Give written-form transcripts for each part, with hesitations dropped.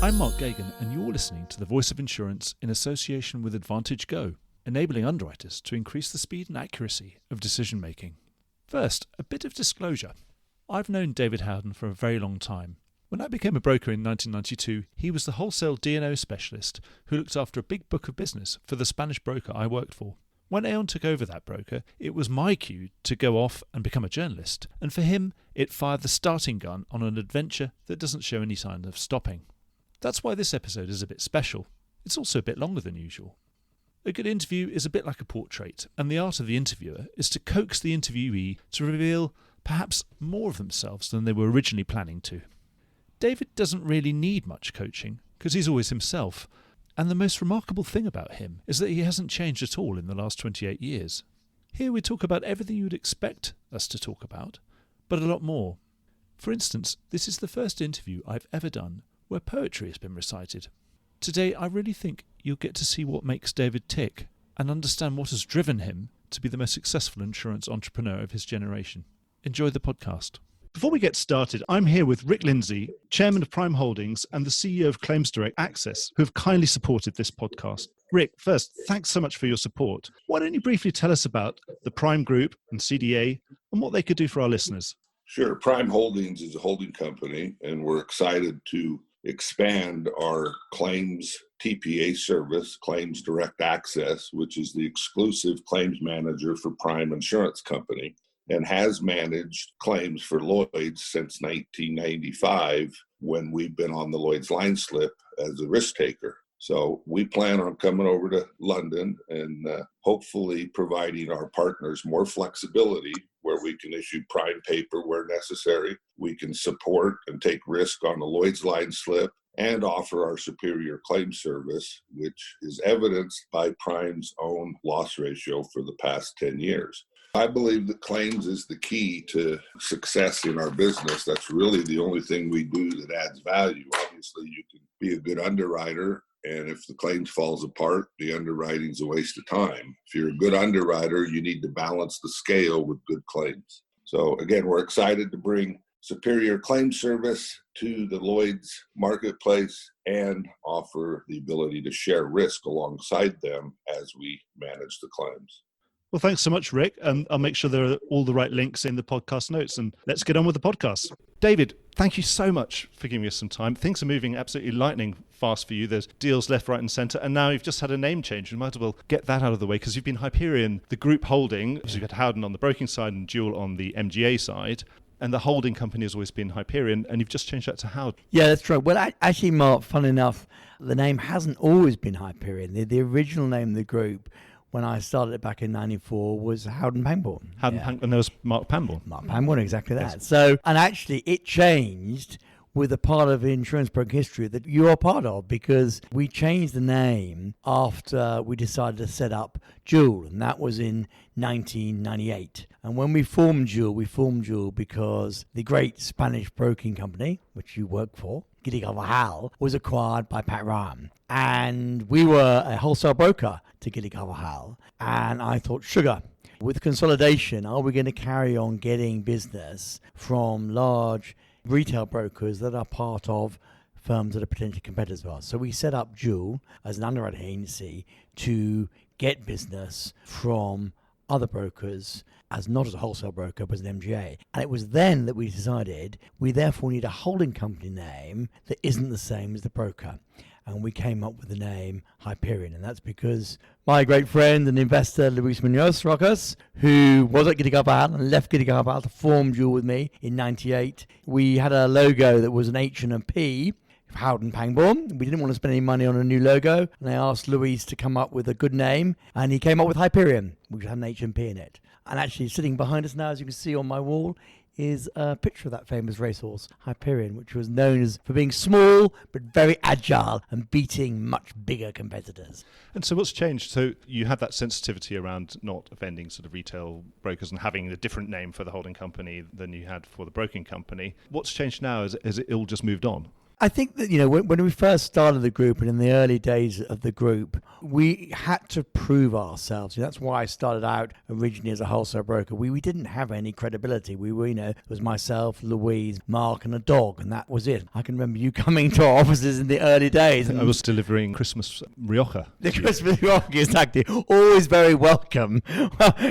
I'm Mark Gagan, and you're listening to The Voice of Insurance in association with Advantage Go, enabling underwriters to increase the speed and accuracy of decision making. First, a bit of disclosure. I've known David Howden for a very long time. When I became a broker in 1992, he was the wholesale D&O specialist who looked after a big book of business for the Spanish broker I worked for. When Aon took over that broker, it was my cue to go off and become a journalist, and for him, it fired the starting gun on an adventure that doesn't show any sign of stopping. That's why this episode is a bit special. It's also a bit longer than usual. A good interview is a bit like a portrait, and the art of the interviewer is to coax the interviewee to reveal perhaps more of themselves than they were originally planning to. David doesn't really need much coaching, because he's always himself, and the most remarkable thing about him is that he hasn't changed at all in the last 28 years. Here we talk about everything you would expect us to talk about, but a lot more. For instance, this is the first interview I've ever done where poetry has been recited. Today I really think you'll get to see what makes David tick and understand what has driven him to be the most successful insurance entrepreneur of his generation. Enjoy the podcast. Before we get started, I'm here with Rick Lindsay, Chairman of Prime Holdings and the CEO of Claims Direct Access, who have kindly supported this podcast. Rick, first, thanks so much for your support. Why don't you briefly tell us about the Prime Group and CDA and what they could do for our listeners? Sure. Prime Holdings is a holding company, and we're excited to expand our claims TPA service, Claims Direct Access, which is the exclusive claims manager for Prime Insurance Company, and has managed claims for Lloyd's since 1995 when we've been on the Lloyd's line slip as a risk taker. So we plan on coming over to London and hopefully providing our partners more flexibility where we can issue prime paper where necessary. We can support and take risk on the Lloyd's line slip and offer our superior claim service, which is evidenced by Prime's own loss ratio for the past 10 years. I believe that claims is the key to success in our business. That's really the only thing we do that adds value. Obviously, you can be a good underwriter, and if the claims falls apart, the underwriting's a waste of time. If you're a good underwriter, you need to balance the scale with good claims. So again, we're excited to bring superior claim service to the Lloyd's marketplace and offer the ability to share risk alongside them as we manage the claims. Well, thanks so much, Rick. I'll make sure there are all the right links in the podcast notes, and let's get on with the podcast. David, thank you so much for giving us some time. Things are moving absolutely lightning fast for you. There's deals left, right, and centre, and now you've just had a name change. You might as well get that out of the way because you've been Hyperion, the group holding. So you've had Howden on the broking side and Jewel on the MGA side. And the holding company has always been Hyperion, and you've just changed that to Howden. Yeah, that's right. Well, actually, Mark, fun enough, the name hasn't always been Hyperion. The original name of the group, when I started it back in 94, was Howden Pangbourne. And there was Mark Pangbourne. Mark Pangbourne, exactly that. Yes. So, and actually it changed with a part of insurance broking history that you are part of, because we changed the name after we decided to set up Jewel, and that was in 1998. And when we formed Jewel because the great Spanish broking company, which you work for, Giddy Carvajal, was acquired by Pat Ryan. And we were a wholesale broker to Giddy Carvajal. And I thought, sugar, with consolidation, are we going to carry on getting business from large retail brokers that are part of firms that are potentially competitors of ours? So we set up Jewel as an underwriting agency to get business from other brokers, as not as a wholesale broker, but as an MGA. And it was then that we decided we therefore need a holding company name that isn't the same as the broker. And we came up with the name Hyperion. And that's because my great friend and investor, Luis Munoz Rocas, who was at Giddy Carvajal and left Giddy Carvajal to form Jewel with me in 98, we had a logo that was an H and a P, Howden Pangbourne. We didn't want to spend any money on a new logo, and I asked Luis to come up with a good name, and he came up with Hyperion, which had an H and P in it. And actually sitting behind us now, as you can see on my wall, is a picture of that famous racehorse, Hyperion, which was known as for being small but very agile and beating much bigger competitors. And so what's changed? So you had that sensitivity around not offending sort of retail brokers and having a different name for the holding company than you had for the broking company. What's changed now? Has it all just moved on? I think that, when we first started the group and in the early days of the group, we had to prove ourselves. That's why I started out originally as a wholesale broker. We didn't have any credibility. We were, it was myself, Louise, Mark, and a dog, and that was it. I can remember you coming to our offices in the early days. I was delivering Christmas Rioja. The Christmas Rioja, exactly. Always very welcome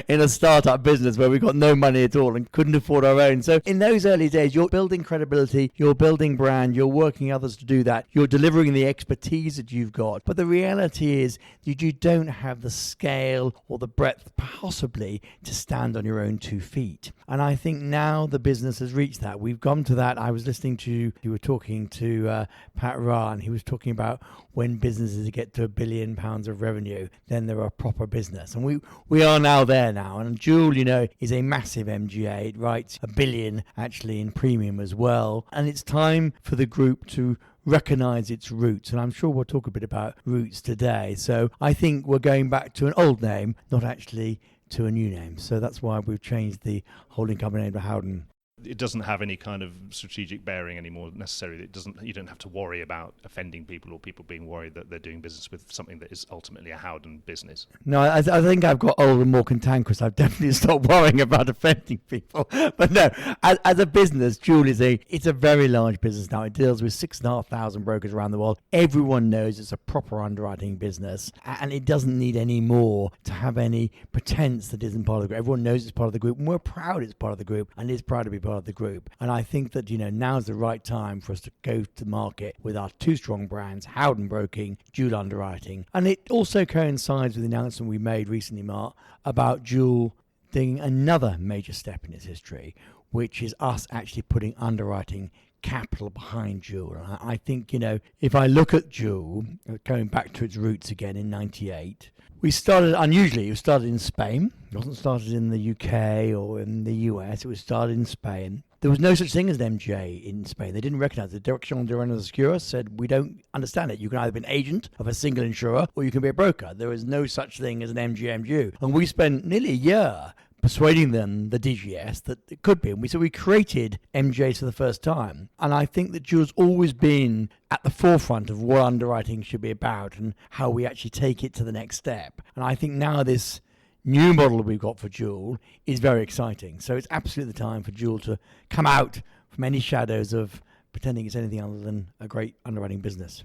in a startup business where we got no money at all and couldn't afford our own. So in those early days, you're building credibility, you're building brand, you're working others to do that, you're delivering the expertise that you've got. But the reality is that you don't have the scale or the breadth possibly to stand on your own 2 feet. And I think now the business has reached that. We've gone to that. I was listening to, you were talking to Pat Ra, and he was talking about when businesses get to £1 billion of revenue, then they're a proper business. And we are now there now. And Joule, is a massive MGA. It writes £1 billion actually in premium as well. And it's time for the group to recognize its roots, and I'm sure we'll talk a bit about roots today. So I think we're going back to an old name, not actually to a new name. So that's why we've changed the holding company name to Howden. It doesn't have any kind of strategic bearing anymore necessarily. You don't have to worry about offending people or people being worried that they're doing business with something that is ultimately a Howden business. No, I think I've got old and more cantankerous. I've definitely stopped worrying about offending people. But no, as a business, Joule it's a very large business now. It deals with 6,500 brokers around the world. Everyone knows it's a proper underwriting business, and it doesn't need any more to have any pretense that isn't part of the group. Everyone knows it's part of the group, and we're proud it's part of the group, and is proud to be part of the group. And I think that now's the right time for us to go to market with our 2 strong brands, Howden Broking, Joule Underwriting. And it also coincides with the announcement we made recently, Mark, about Joule doing another major step in its history, which is us actually putting underwriting capital behind Joule. And I think, if I look at Joule, going back to its roots again in 98, we started unusually. It started in Spain. It wasn't started in the UK or in the US. It was started in Spain. There was no such thing as an MGA in Spain. They didn't recognize it. The Dirección de Rentas Seguras said, we don't understand it. You can either be an agent of a single insurer or you can be a broker. There is no such thing as an MGA. And we spent nearly a year persuading them, the DGS, that it could be. And we created MGAs for the first time. And I think that Joule's always been at the forefront of what underwriting should be about and how we actually take it to the next step. And I think now this new model we've got for Joule is very exciting. So it's absolutely the time for Joule to come out from any shadows of pretending it's anything other than a great underwriting business.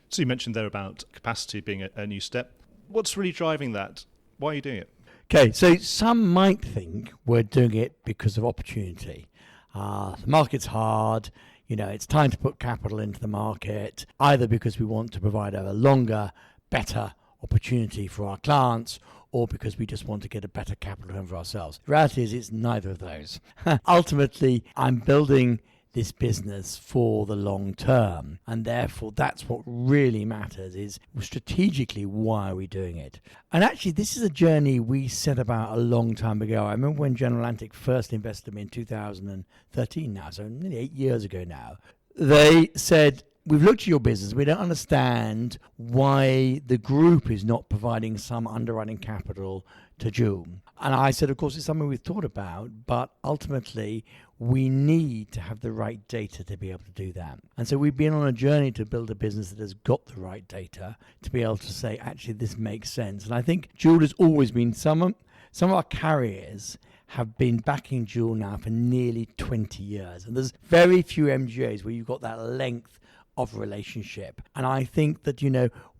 So you mentioned there about capacity being a new step. What's really driving that? Why are you doing it? Okay, so some might think we're doing it because of opportunity. The market's hard. It's time to put capital into the market, either because we want to provide a longer, better opportunity for our clients, or because we just want to get a better capital home for ourselves. The reality is it's neither of those. Ultimately, I'm building this business for the long term, and therefore that's what really matters, is strategically why are we doing it. And actually this is a journey we set about a long time ago. I remember when General Atlantic first invested in me in 2013 now, so nearly 8 years ago now. They said, we've looked at your business. We don't understand why the group is not providing some underwriting capital to Joule. And I said, of course, it's something we've thought about, but ultimately we need to have the right data to be able to do that. And so we've been on a journey to build a business that has got the right data to be able to say, actually, this makes sense. And I think Joule has always been, some of our carriers have been backing Joule now for nearly 20 years. And there's very few MGAs where you've got that length of relationship. And I think that,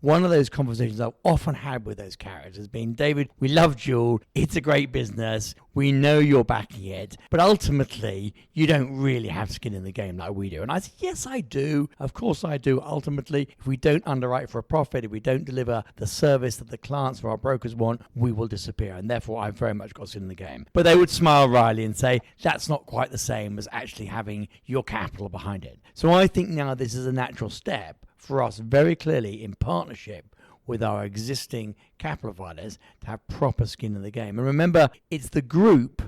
one of those conversations I've often had with those carriers has been, David, we love Joule. It's a great business. We know you're backing it. But ultimately, you don't really have skin in the game like we do. And I said, yes, I do. Of course I do. Ultimately, if we don't underwrite for a profit, if we don't deliver the service that the clients or our brokers want, we will disappear. And therefore, I've very much got skin in the game. But they would smile wryly and say, that's not quite the same as actually having your capital behind it. So I think now this is a natural step for us, very clearly in partnership with our existing capital providers, to have proper skin in the game. And remember, it's the group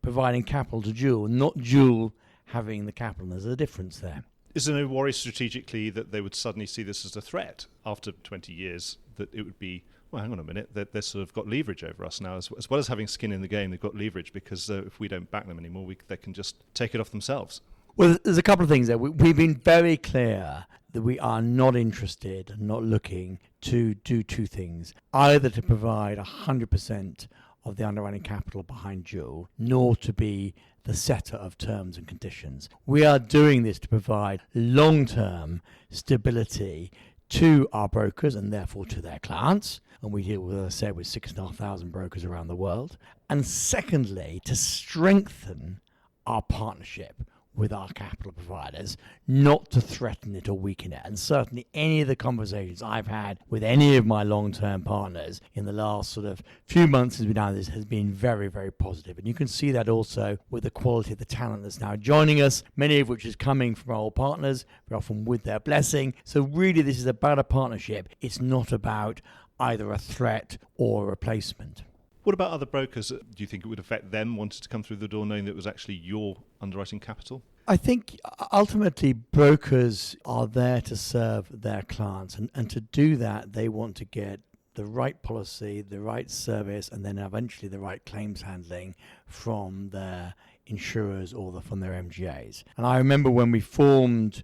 providing capital to Joule, not Joule having the capital. There's a difference there. Is there no worry strategically that they would suddenly see this as a threat after 20 years, that it would be, well, hang on a minute, that they've sort of got leverage over us now, as well as having skin in the game, they've got leverage because if we don't back them anymore, they can just take it off themselves? Well, there's a couple of things there. We've been very clear that we are not interested and not looking to do two things: either to provide 100% of the underwriting capital behind Dual, nor to be the setter of terms and conditions. We are doing this to provide long-term stability to our brokers and therefore to their clients. And we deal with, as I said, with 6,500 brokers around the world. And secondly, to strengthen our partnership with our capital providers, not to threaten it or weaken it. And certainly any of the conversations I've had with any of my long-term partners in the last sort of few months since we've done this has been very, very positive. And you can see that also with the quality of the talent that's now joining us, many of which is coming from our old partners, very often with their blessing. So really this is about a partnership. It's not about either a threat or a replacement. What about other brokers? Do you think it would affect them wanting to come through the door knowing that it was actually your underwriting capital? I think ultimately brokers are there to serve their clients. And to do that, they want to get the right policy, the right service, and then eventually the right claims handling from their insurers or from their MGAs. And I remember when we formed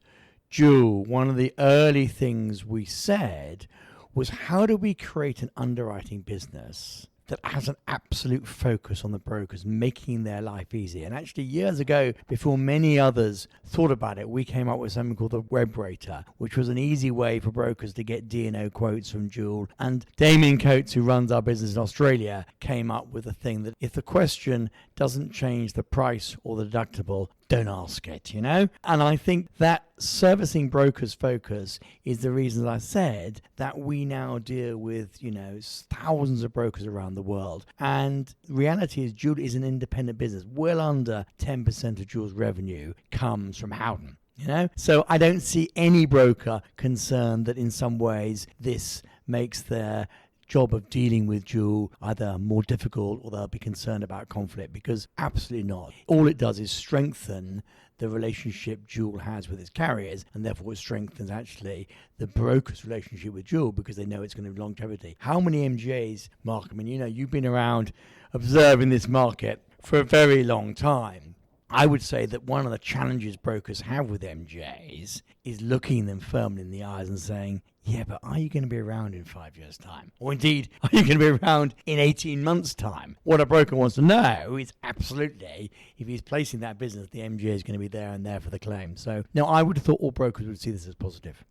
Dual, one of the early things we said was, how do we create an underwriting business that has an absolute focus on the brokers, making their life easy? And actually years ago, before many others thought about it, we came up with something called the web rater, which was an easy way for brokers to get D&O quotes from Dual. And Damien Coates, who runs our business in Australia, came up with a thing that if the question doesn't change the price or the deductible, don't ask it, you know? And I think that servicing brokers' focus is the reason that I said that we now deal with, thousands of brokers around the world. And reality is Dual is an independent business. Well under 10% of Dual's revenue comes from Howden. So I don't see any broker concerned that in some ways this makes their job of dealing with Dual either more difficult or they'll be concerned about conflict, because absolutely not. All it does is strengthen the relationship Dual has with its carriers, and therefore it strengthens actually the broker's relationship with Dual because they know it's going to be longevity. How many MGAs, Mark? I mean, you've been around observing this market for a very long time. I would say that one of the challenges brokers have with MGAs is looking them firmly in the eyes and saying, yeah, but are you going to be around in 5 years' time? Or indeed, are you going to be around in 18 months' time? What a broker wants to know is absolutely, if he's placing that business, the MGA is going to be there and there for the claim. So, no, I would have thought all brokers would see this as positive.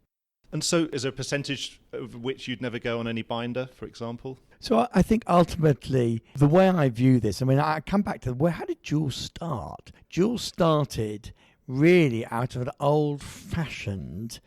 And so is there a percentage of which you'd never go on any binder, for example? So I think ultimately, the way I view this, I come back to how did Dual start? Dual started really out of an old-fashioned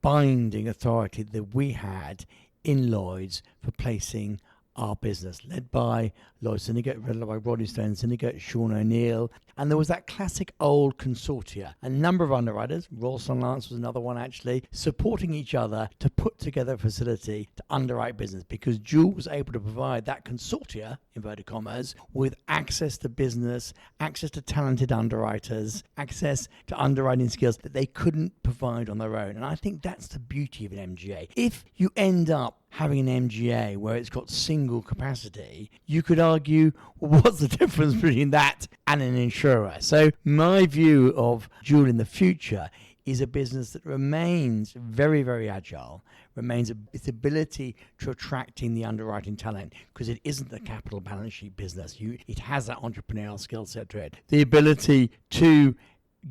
binding authority that we had in Lloyd's for placing our business, led by Lloyd's Syndicate, led by Rodney Stone Syndicate, Sean O'Neill. And there was that classic old consortia, a number of underwriters, Royal Sun Lance was another one actually, supporting each other to put together a facility to underwrite business, because Dual was able to provide that consortia, inverted commas, with access to business, access to talented underwriters, access to underwriting skills that they couldn't provide on their own. And I think that's the beauty of an MGA. If you end up having an MGA where it's got single capacity, you could argue, well, what's the difference between that and an insurer? So my view of Dual in the future is a business that remains very, very agile, remains its ability to attracting the underwriting talent, because it isn't a capital balance sheet business. It has that entrepreneurial skill set to it. The ability to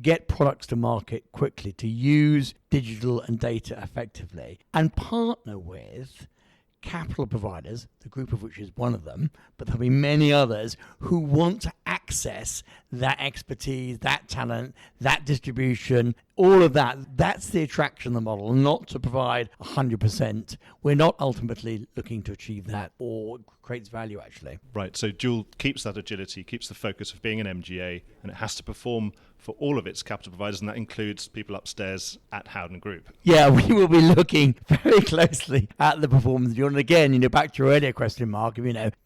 get products to market quickly, to use digital and data effectively, and partner with capital providers, the group of which is one of them, but there'll be many others who want to access that expertise, that talent, that distribution, all of that. That's the attraction of the model, not to provide 100%. We're not ultimately looking to achieve that, or creates value actually. Right, so Dual keeps that agility, keeps the focus of being an MGA, and it has to perform for all of its capital providers, and that includes people upstairs at Howden Group. Yeah, we will be looking very closely at the performance of Dual. And again, back to your earlier question, Mark,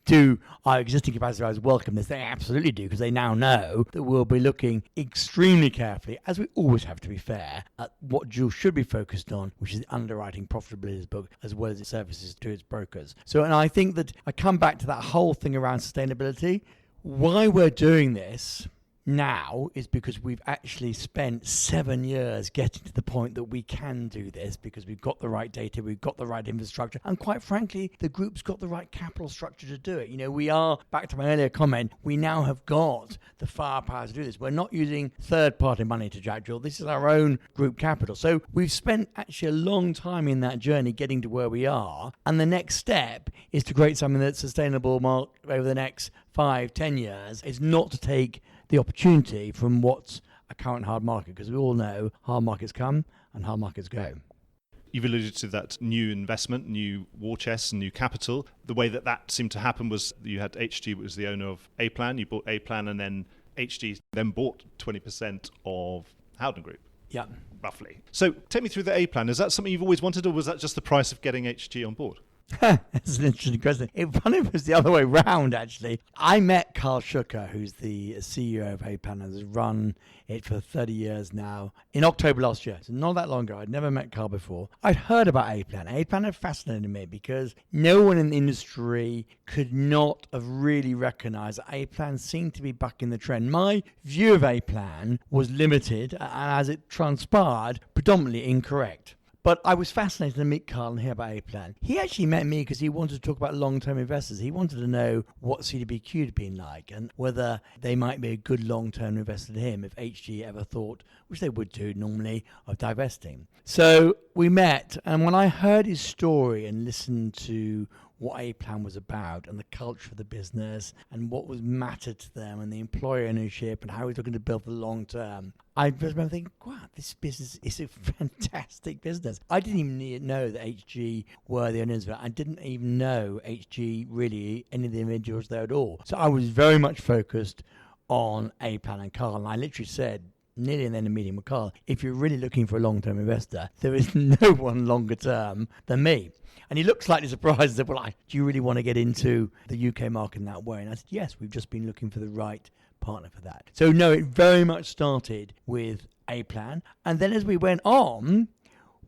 do our existing capacity providers welcome this? They absolutely do, because they now know that we'll be looking extremely carefully, as we always have to be fair, at what Dual should be focused on, which is underwriting profitability of its book, as well as its services to its brokers. So, and I think that I come back to that whole thing around sustainability. Why we're doing this now is because we've actually spent 7 years getting to the point that we can do this because we've got the right data, we've got the right infrastructure, and quite frankly, the group's got the right capital structure to do it. We are, back to my earlier comment, we now have got the firepower to do this. We're not using third-party money to jack drill. This is our own group capital. So we've spent actually a long time in that journey getting to where we are, and the next step is to create something that's sustainable over the next 5-10 years. It's not to take the opportunity from what's a current hard market, because we all know hard markets come and hard markets go. You've alluded to that new investment, new war chest, new capital. The way that seemed to happen was you had HG, which was the owner of A-Plan. You bought A-Plan, and then HG then bought 20% of Howden Group. Yeah. Roughly. So take me through the A-Plan. Is that something you've always wanted, or was that just the price of getting HG on board? That's an interesting question. It was the other way round, actually. I met Carl Schucker, who's the CEO of A-Plan, and has run it for 30 years now, in October last year. So not that long ago. I'd never met Carl before. I'd heard about A-Plan. A-Plan had fascinated me because no one in the industry could not have really recognized that A-Plan seemed to be bucking the trend. My view of A-Plan was limited, and as it transpired, predominantly incorrect. But I was fascinated to meet Carl and hear about A-Plan. He actually met me because he wanted to talk about long-term investors. He wanted to know what CWQ had been like and whether they might be a good long-term investor to him if HG ever thought, which they would do normally, of divesting. So we met, and when I heard his story and listened to what A-Plan was about and the culture of the business and what was mattered to them and the employee ownership and how he's looking to build the long term, I remember thinking, wow, this business is a fantastic business. I didn't even know that HG were the owners of it. I didn't even know HG really, any of the individuals there at all. So I was very much focused on A-Plan and Carl, and I literally said, nearly in the end of the meeting with Carl, if you're really looking for a long-term investor, there is no one longer term than me. And he looked slightly surprised and said, well, do you really want to get into the UK market in that way? And I said, yes, we've just been looking for the right partner for that. So no, it very much started with A-Plan. And then as we went on,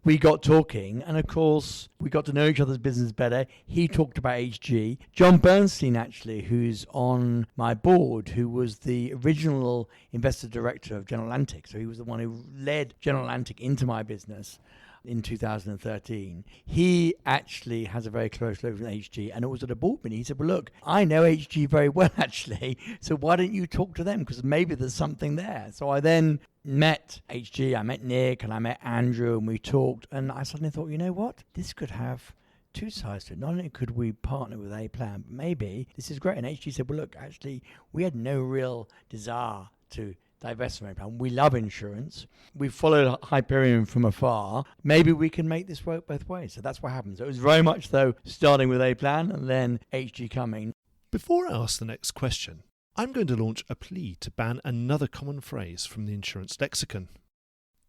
we got talking, and of course, we got to know each other's business better. He talked about HG. John Bernstein, actually, who's on my board, who was the original investor director of General Atlantic. So he was the one who led General Atlantic into my business in 2013. He actually has a very close relationship with HG, and it was at a board meeting. He said, well, look, I know HG very well, actually, so why don't you talk to them? Because maybe there's something there. So I then met HG, I met Nick, and I met Andrew, and we talked, and I suddenly thought, you know what? This could have two sides to it. Not only could we partner with A-Plan, but maybe this is great. And HG said, well, look, actually, we had no real desire to divest from A-Plan. We love insurance. We followed Hyperion from afar. Maybe we can make this work both ways. So that's what happened. So it was very much, though, starting with A-Plan and then HG coming. Before I ask the next question, I'm going to launch a plea to ban another common phrase from the insurance lexicon.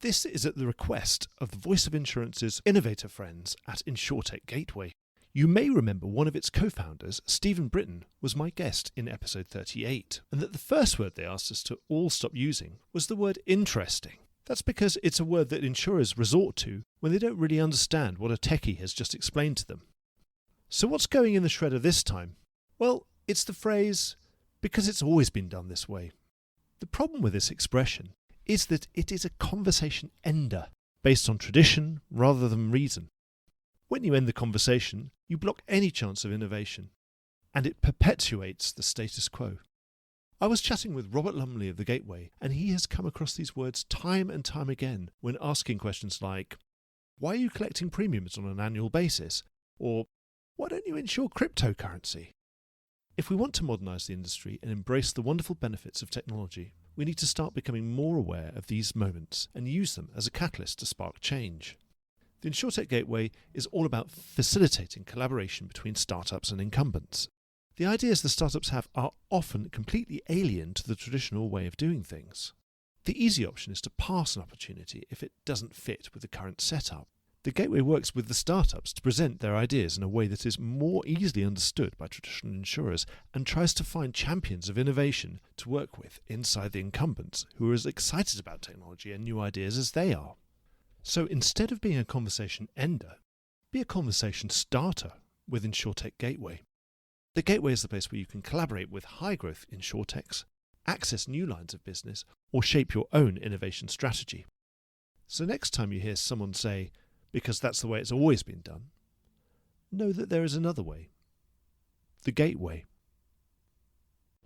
This is at the request of the Voice of Insurance's innovator friends at InsurTech Gateway. You may remember one of its co-founders, Stephen Britton, was my guest in episode 38, and that the first word they asked us to all stop using was the word interesting. That's because it's a word that insurers resort to when they don't really understand what a techie has just explained to them. So what's going in the shredder this time? Well, it's the phrase, because it's always been done this way. The problem with this expression is that it is a conversation ender, based on tradition rather than reason. When you end the conversation, you block any chance of innovation, and it perpetuates the status quo. I was chatting with Robert Lumley of the Gateway, and he has come across these words time and time again when asking questions like, why are you collecting premiums on an annual basis? Or, why don't you insure cryptocurrency? If we want to modernise the industry and embrace the wonderful benefits of technology, we need to start becoming more aware of these moments and use them as a catalyst to spark change. The InsurTech Gateway is all about facilitating collaboration between startups and incumbents. The ideas the startups have are often completely alien to the traditional way of doing things. The easy option is to pass an opportunity if it doesn't fit with the current setup. The Gateway works with the startups to present their ideas in a way that is more easily understood by traditional insurers and tries to find champions of innovation to work with inside the incumbents who are as excited about technology and new ideas as they are. So instead of being a conversation ender, be a conversation starter with InsurTech Gateway. The Gateway is the place where you can collaborate with high-growth insurtechs, access new lines of business, or shape your own innovation strategy. So next time you hear someone say, because that's the way it's always been done, know that there is another way. The gateway.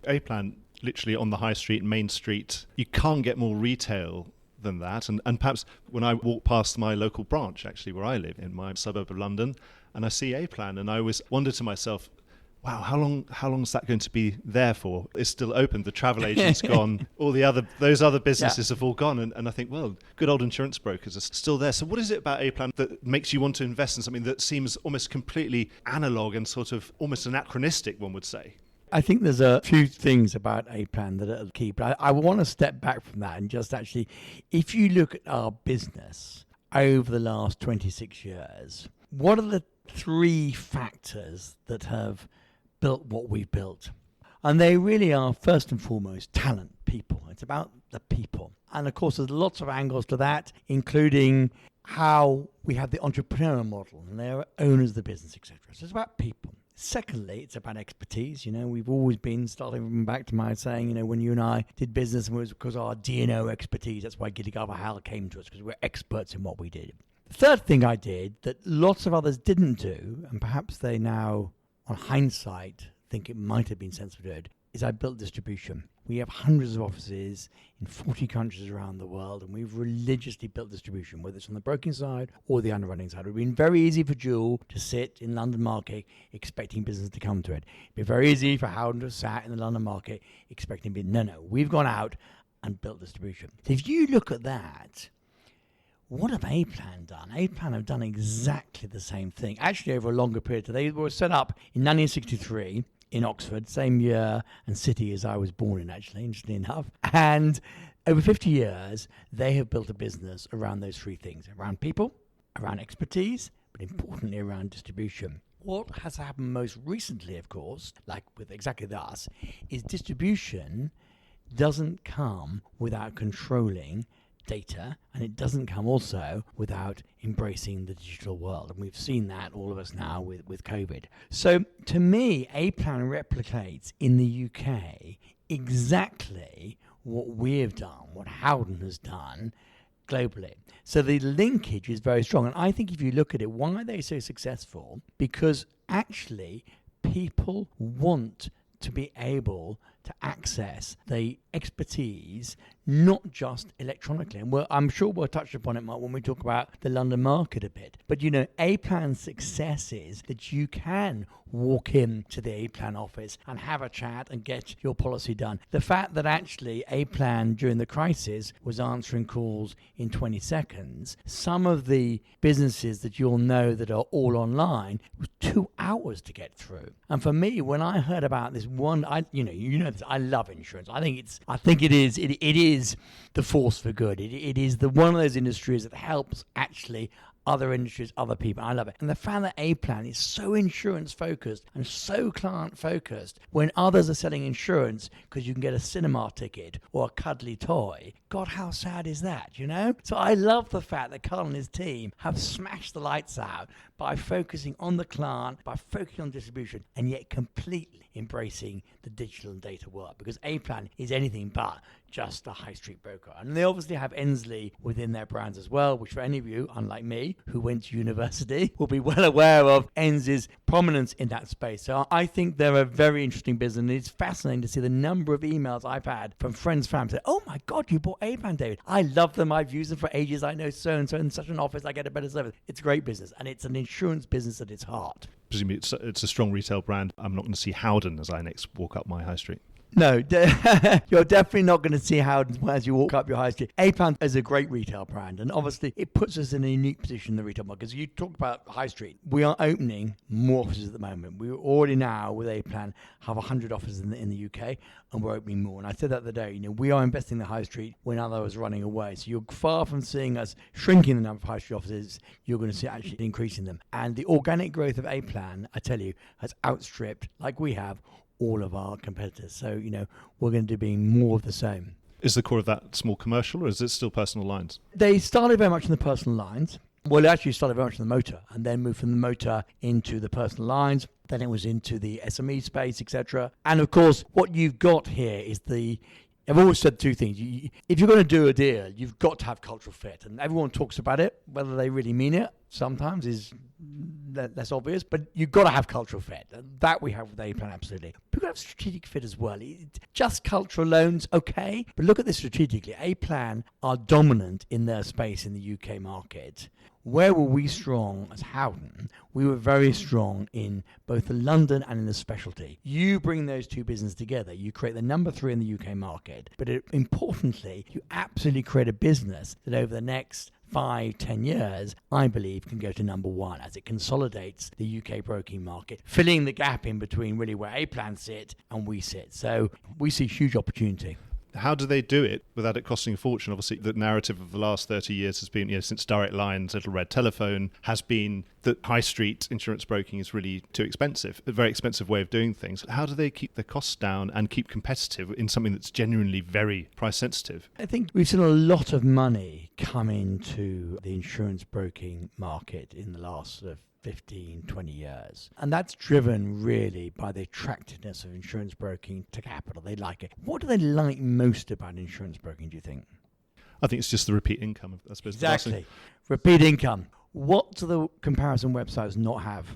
A-Plan, literally on the high street, Main Street, you can't get more retail than that. And perhaps when I walk past my local branch, actually, where I live in my suburb of London, and I see A-Plan, and I always wonder to myself, wow, how long is that going to be there for? It's still open. The travel agent's gone. All those other businesses have all gone. And I think, well, good old insurance brokers are still there. So what is it about A-Plan that makes you want to invest in something that seems almost completely analog and sort of almost anachronistic, one would say? I think there's a few things about A-Plan that are key, but I want to step back from that and just actually, if you look at our business over the last 26 years, what are the 3 factors that have built what we've built? And they really are, first and foremost, talent, people. It's about the people. And of course, there's lots of angles to that, including how we have the entrepreneurial model and they're owners of the business, etc. So it's about people. Secondly, it's about expertise. We've always been, starting from back to my saying, when you and I did business, it was because of our D&O expertise. That's why Ithaka came to us, because we're experts in what we did. The third thing I did that lots of others didn't do, and perhaps they now, on hindsight, think it might have been sensible to do, is I built distribution. We have hundreds of offices in 40 countries around the world, and we've religiously built distribution, whether it's on the broking side or the underwriting side. It would have been very easy for Jewel to sit in London market expecting business to come to it. It'd be very easy for Howden to have sat in the London market expecting business. No, we've gone out and built distribution. So if you look at that, what have A-Plan done? A-Plan have done exactly the same thing, actually over a longer period. They were set up in 1963 in Oxford, same year and city as I was born in, actually, interestingly enough. And over 50 years, they have built a business around those 3 things, around people, around expertise, but importantly around distribution. What has happened most recently, of course, like with exactly us, is distribution doesn't come without controlling data, and it doesn't come also without embracing the digital world. And we've seen that, all of us now, with COVID. So to me, A-Plan replicates in the UK exactly what we've done, what Howden has done globally. So the linkage is very strong. And I think if you look at it, why are they so successful? Because actually people want to be able to access the expertise, not just electronically. And I'm sure we'll touch upon it, Mark, when we talk about the London market a bit. But, A-Plan's success is that you can walk in to the A-Plan office and have a chat and get your policy done. The fact that actually A-Plan during the crisis was answering calls in 20 seconds, some of the businesses that you'll know that are all online was 2 hours to get through. And for me, when I heard about this one, I love insurance. I think it is the force for good. It is one of those industries that helps actually other industries, other people. I love it. And the fact that A-Plan is so insurance focused and so client focused when others are selling insurance because you can get a cinema ticket or a cuddly toy. God, how sad is that, So I love the fact that Carl and his team have smashed the lights out by focusing on the client, by focusing on distribution, and yet completely embracing the digital and data world, because A-Plan is anything but just a high street broker. And they obviously have Ensley within their brands as well, which for any of you, unlike me, who went to university, will be well aware of Ensley's prominence in that space. So I think they're a very interesting business, and it's fascinating to see the number of emails I've had from friends, family, say, oh my God, you bought A-Plan, David. I love them. I've used them for ages. I know so-and-so in such an office. I get a better service. It's a great business, and it's an insurance business at its heart. Presumably it's a strong retail brand. I'm not going to see Howden as I next walk up my high street. No, you're definitely not going to see Howden as you walk up your high street. A-Plan is a great retail brand, and obviously it puts us in a unique position in the retail market. Because you talk about high street, we are opening more offices at the moment. We already now, with A-Plan, have 100 offices in the UK, and we're opening more. And I said that the other day, we are investing in the high street when others are running away. So you're far from seeing us shrinking the number of high street offices. You're going to see actually increasing them. And the organic growth of A-Plan, I tell you, has outstripped, like we have, all of our competitors. So, we're going to be more of the same. Is the core of that small commercial, or is it still personal lines? They started very much in the personal lines. Well, it actually started very much in the motor, and then moved from the motor into the personal lines. Then it was into the SME space, etc. And of course, what you've got here is the I've always said two things. If you're going to do a deal, you've got to have cultural fit. And everyone talks about it. Whether they really mean it sometimes is less obvious. But you've got to have cultural fit. And that we have with A-Plan, absolutely. But you've got to have strategic fit as well. Just cultural loans, okay. But look at this strategically. A-Plan are dominant in their space in the UK market. Where were we strong as Howden? We were very strong in both the London and in the specialty. You bring those two businesses together, you create the number 3 in the UK market, but importantly, you absolutely create a business that over the next 5-10 years, I believe, can go to number 1 as it consolidates the UK broking market, filling the gap in between really where A-Plan sit and we sit. So we see huge opportunity. How do they do it without it costing a fortune? Obviously, the narrative of the last 30 years has been, since Direct Line's Little Red Telephone, has been that high street insurance broking is really too expensive, a very expensive way of doing things. How do they keep the costs down and keep competitive in something that's genuinely very price sensitive? I think we've seen a lot of money come into the insurance broking market in the last 15, 20 years. And that's driven really by the attractiveness of insurance broking to capital. They like it. What do they like most about insurance broking, do you think? I think it's just the repeat income, I suppose. Exactly. Repeat income. What do the comparison websites not have?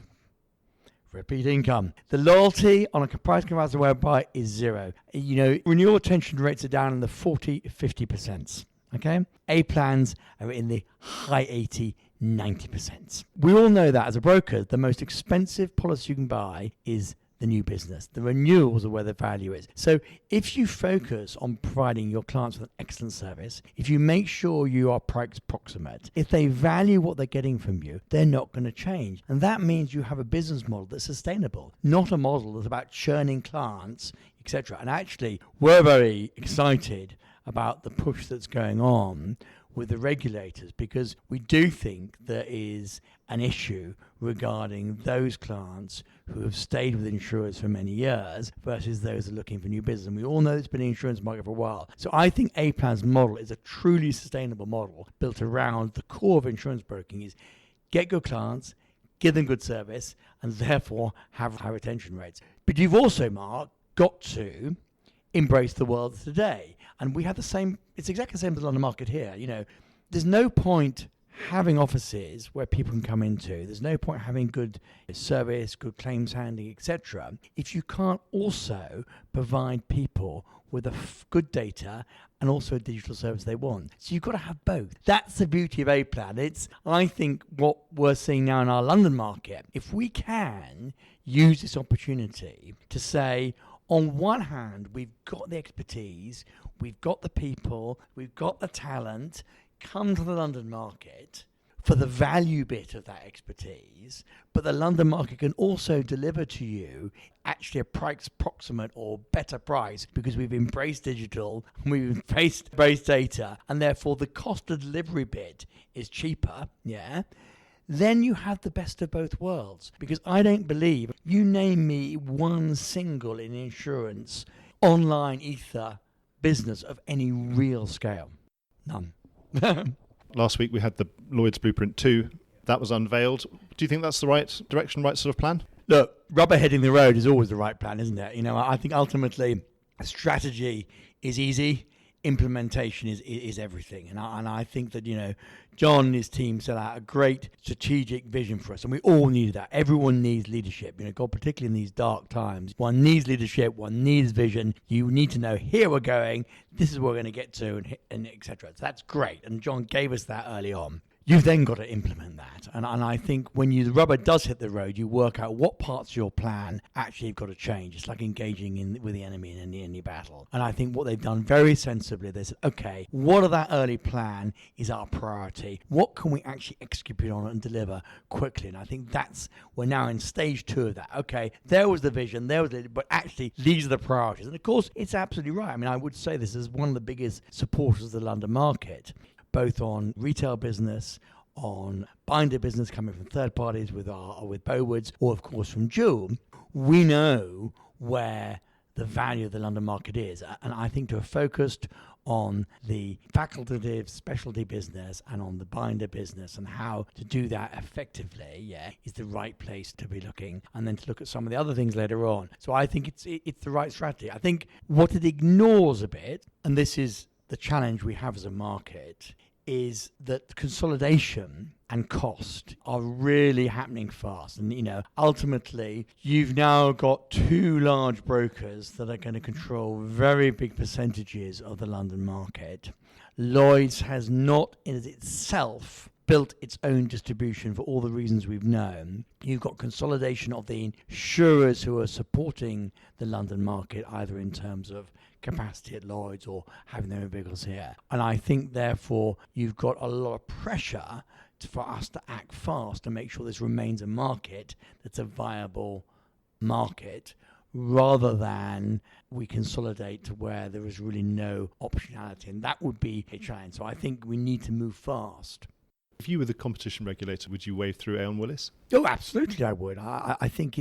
Repeat income. The loyalty on a price comparison website is 0. Renewal retention rates are down in the 40-50%. Okay? A-plans are in the high 80-90%. We all know that as a broker, the most expensive policy you can buy is the new business. The renewals are where the value is. So if you focus on providing your clients with an excellent service, if you make sure you are price proximate, if they value what they're getting from you, they're not going to change. And that means you have a business model that's sustainable, not a model that's about churning clients, etc. And actually, we're very excited about the push that's going on with the regulators, because we do think there is an issue regarding those clients who have stayed with insurers for many years versus those who are looking for new business. And we all know it's been an insurance market for a while. So I think A-Plan's model is a truly sustainable model built around the core of insurance broking is get good clients, give them good service, and therefore have high retention rates. But you've also, Mark, got to embrace the world today. And we have the same, it's exactly the same as the London market here. There's no point having offices where people can come into. There's no point having good service, good claims handling, etc. if you can't also provide people with good data and also a digital service they want. So you've got to have both. That's the beauty of A-Plan. It's, I think, what we're seeing now in our London market. If we can use this opportunity to say, on one hand, we've got the expertise, we've got the people, we've got the talent, come to the London market for the value bit of that expertise, but the London market can also deliver to you actually a price proximate or better price because we've embraced digital, we've embraced data, and therefore the cost of delivery bit is cheaper, then you have the best of both worlds. Because I don't believe, you name me one single in insurance online ether business of any real scale. None. Last week we had the Lloyd's Blueprint 2. That was unveiled. Do you think that's the right direction, right sort of plan? Look, rubber hitting the road is always the right plan, isn't it? I think ultimately strategy is easy. Implementation is everything. And I think that, John and his team set out a great strategic vision for us. And we all need that. Everyone needs leadership. God, particularly in these dark times, one needs leadership, one needs vision. You need to know, here we're going, this is where we're going to get to, and et cetera. So that's great. And John gave us that early on. You've then got to implement that. And I think when the rubber does hit the road, you work out what parts of your plan actually have got to change. It's like engaging with the enemy in any battle. And I think what they've done very sensibly, they said, okay, what of that early plan is our priority? What can we actually execute on and deliver quickly? And I think we're now in stage 2 of that. Okay, there was the vision, but actually these are the priorities. And of course, it's absolutely right. I would say this is one of the biggest supporters of the London market, both on retail business, on binder business coming from third parties with Bowoods, or of course from Jewel. We know where the value of the London market is. And I think to have focused on the facultative specialty business and on the binder business and how to do that effectively, is the right place to be looking, and then to look at some of the other things later on. So I think it's the right strategy. I think what it ignores a bit, and this is the challenge we have as a market, is that consolidation and cost are really happening fast. And, ultimately, you've now got two large brokers that are going to control very big percentages of the London market. Lloyd's has not in itself built its own distribution for all the reasons we've known. You've got consolidation of the insurers who are supporting the London market, either in terms of capacity at Lloyd's or having their own vehicles here. And I think, therefore, you've got a lot of pressure for us to act fast and make sure this remains a market that's a viable market, rather than we consolidate to where there is really no optionality. And that would be a challenge. So I think we need to move fast. If you were the competition regulator, would you wave through Aon Willis? Oh, absolutely, I would. I think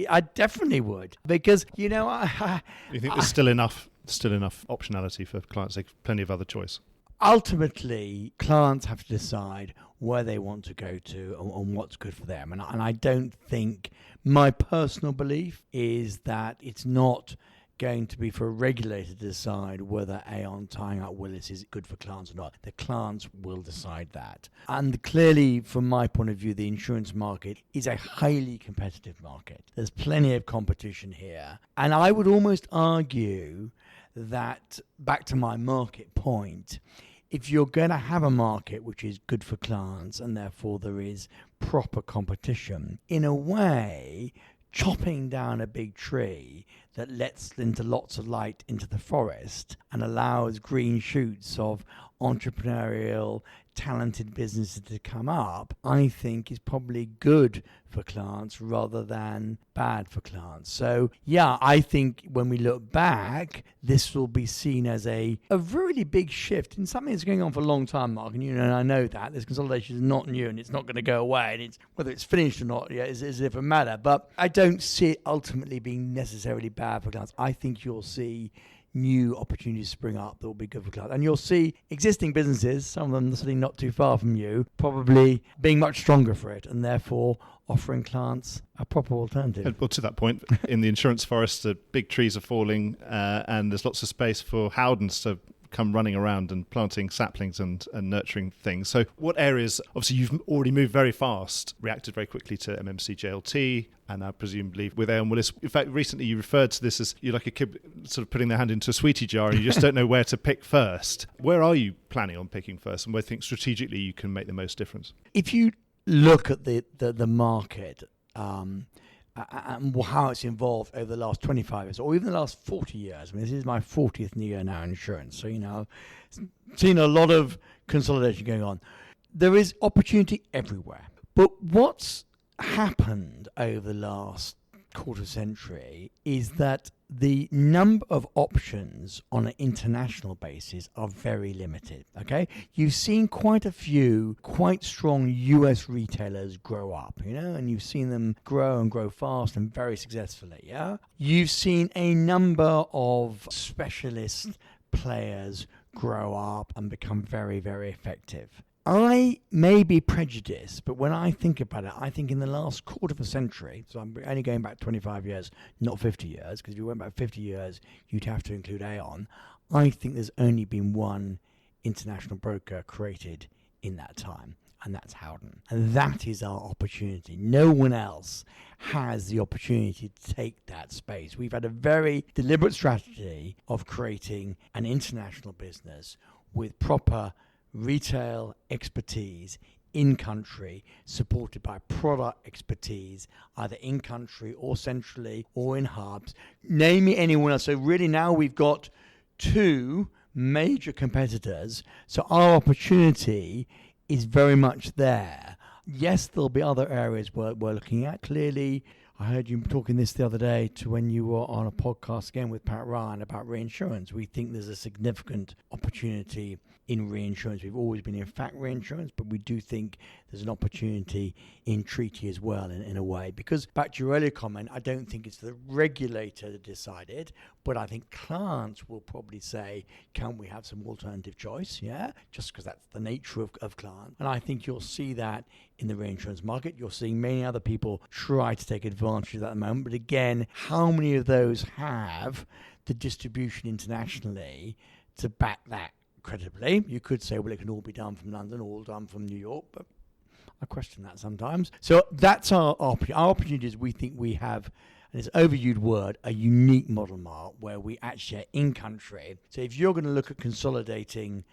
I definitely would, because you think there's still enough optionality for clients? There's plenty of other choice. Ultimately, clients have to decide where they want to go to and what's good for them. And I don't think, my personal belief is that it's not going to be for a regulator to decide whether Aon tying up Willis is good for clients or not. The clients will decide that. And clearly, from my point of view, the insurance market is a highly competitive market. There's plenty of competition here. And I would almost argue that, back to my market point, if you're going to have a market which is good for clients and therefore there is proper competition, in a way, chopping down a big tree that lets into lots of light into the forest and allows green shoots of entrepreneurial, talented businesses to come up, I think is probably good for clients rather than bad for clients. So, I think when we look back, this will be seen as a really big shift in something that's going on for a long time, Mark, and I know that. This consolidation is not new and it's not going to go away, and it's whether it's finished or not is a different matter. But I don't see it ultimately being necessarily bad for clients. I think you'll see new opportunities spring up that will be good for clients. And you'll see existing businesses, some of them sitting not too far from you, probably being much stronger for it and therefore offering clients a proper alternative. Well, to that point, in the insurance forest, the big trees are falling and there's lots of space for Howdens to come running around and planting saplings and nurturing things. So what areas, obviously you've already moved very fast, reacted very quickly to MMC JLT, and now presumably with Aon Willis. In fact, recently you referred to this as you're like a kid sort of putting their hand into a sweetie jar and you just don't know where to pick first. Where are you planning on picking first, and where you think strategically you can make the most difference? If you look at the market and how it's evolved over the last 25 years or even the last 40 years. This is my 40th year now in insurance. So, seen a lot of consolidation going on. There is opportunity everywhere. But what's happened over the last quarter century is that the number of options on an international basis are very limited. Okay, you've seen quite a few quite strong US retailers grow up, and you've seen them grow and grow fast and very successfully. You've seen a number of specialist players grow up and become very, very effective. I may be prejudiced, but when I think about it, I think in the last quarter of a century, so I'm only going back 25 years, not 50 years, because if you went back 50 years, you'd have to include Aon. I think there's only been one international broker created in that time, and that's Howden. And that is our opportunity. No one else has the opportunity to take that space. We've had a very deliberate strategy of creating an international business with proper retail expertise in country, supported by product expertise, either in country or centrally or in hubs. Name me anyone else. So really now we've got two major competitors. So our opportunity is very much there. Yes, there'll be other areas we're looking at. Clearly, I heard you talking this the other day to when you were on a podcast again with Pat Ryan about reinsurance. We think there's a significant opportunity in reinsurance. We've always been in fact reinsurance, but we do think there's an opportunity in treaty as well in a way. Because back to your earlier comment, I don't think it's the regulator that decided, but I think clients will probably say, can we have some alternative choice? Yeah, just because that's the nature of client. And I think you'll see that in the reinsurance market. You're seeing many other people try to take advantage of that at the moment. But again, how many of those have the distribution internationally to back that credibly? You could say, well, it can all be done from London, all done from New York, but I question that sometimes. So that's our opportunities. We think we have, and it's an overused word, a unique model, Mark, where we actually are in country. So if you're going to look at consolidating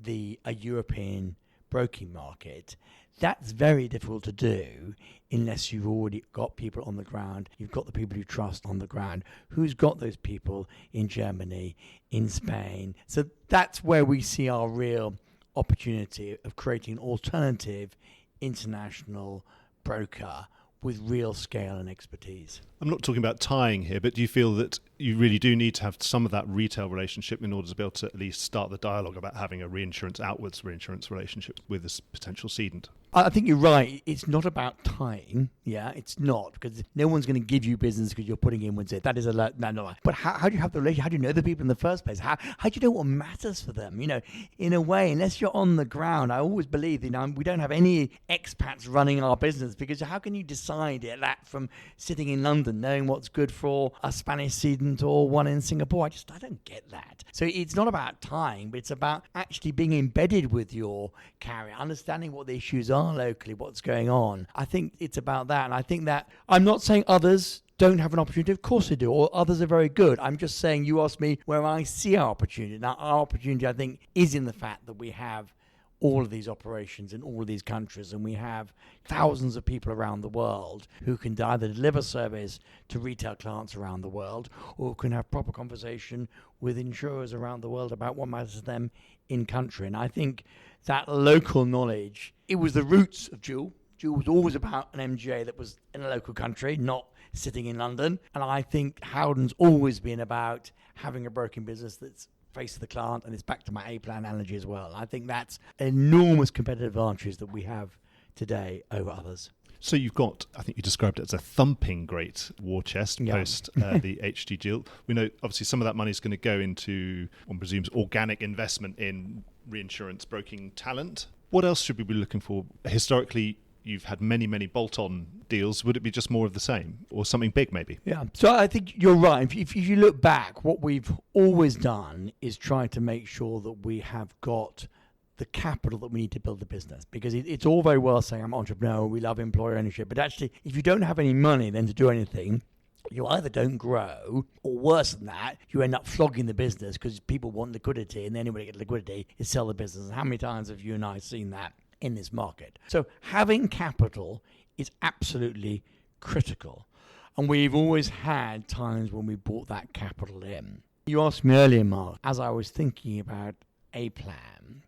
a European broking market, that's very difficult to do unless you've already got people on the ground. You've got the people you trust on the ground. Who's got those people in Germany, in Spain? So that's where we see our real opportunity of creating an alternative international broker with real scale and expertise. I'm not talking about tying here, but do you feel that you really do need to have some of that retail relationship in order to be able to at least start the dialogue about having a outwards reinsurance relationship with this potential cedent? I think you're right. It's not about tying. Yeah, it's not, because no one's going to give you business because you're putting in what's it. That is no. But how do you have the relationship? How do you know the people in the first place? How do you know what matters for them? In a way, unless you're on the ground, I always believe, we don't have any expats running our business, because how can you decide that from sitting in London, knowing what's good for a Spanish cedent or one in Singapore? I don't get that. So it's not about tying, but it's about actually being embedded with your carrier, understanding what the issues are locally, what's going on. I think it's about that. And I think that I'm not saying others don't have an opportunity. Of course they do, or others are very good. I'm just saying, you asked me where I see our opportunity. Now, our opportunity, I think, is in the fact that we have all of these operations in all of these countries, and we have thousands of people around the world who can either deliver service to retail clients around the world, or can have proper conversation with insurers around the world about what matters to them in country. And I think that local knowledge, it was the roots of Jewel. Jewel was always about an MGA that was in a local country, not sitting in London. And I think Howden's always been about having a broking business that's face to the client, and it's back to my A-plan analogy as well. I think that's enormous competitive advantages that we have today over others. So you've got, I think you described it as a thumping great war chest post the HG deal. We know obviously some of that money is going to go into, one presumes, organic investment in reinsurance broking talent. What else should we be looking for? Historically, you've had many, many bolt-on deals. Would it be just more of the same, or something big maybe? Yeah. So I think you're right. If you look back, what we've always done is try to make sure that we have got the capital that we need to build the business. Because it's all very well saying I'm an entrepreneur, we love employer ownership, but actually if you don't have any money then to do anything, you either don't grow, or worse than that, you end up flogging the business because people want liquidity, and the only way to get liquidity is sell the business. And how many times have you and I seen that in this market? So having capital is absolutely critical. And we've always had times when we brought that capital in. You asked me earlier, Mark, as I was thinking about A-Plan,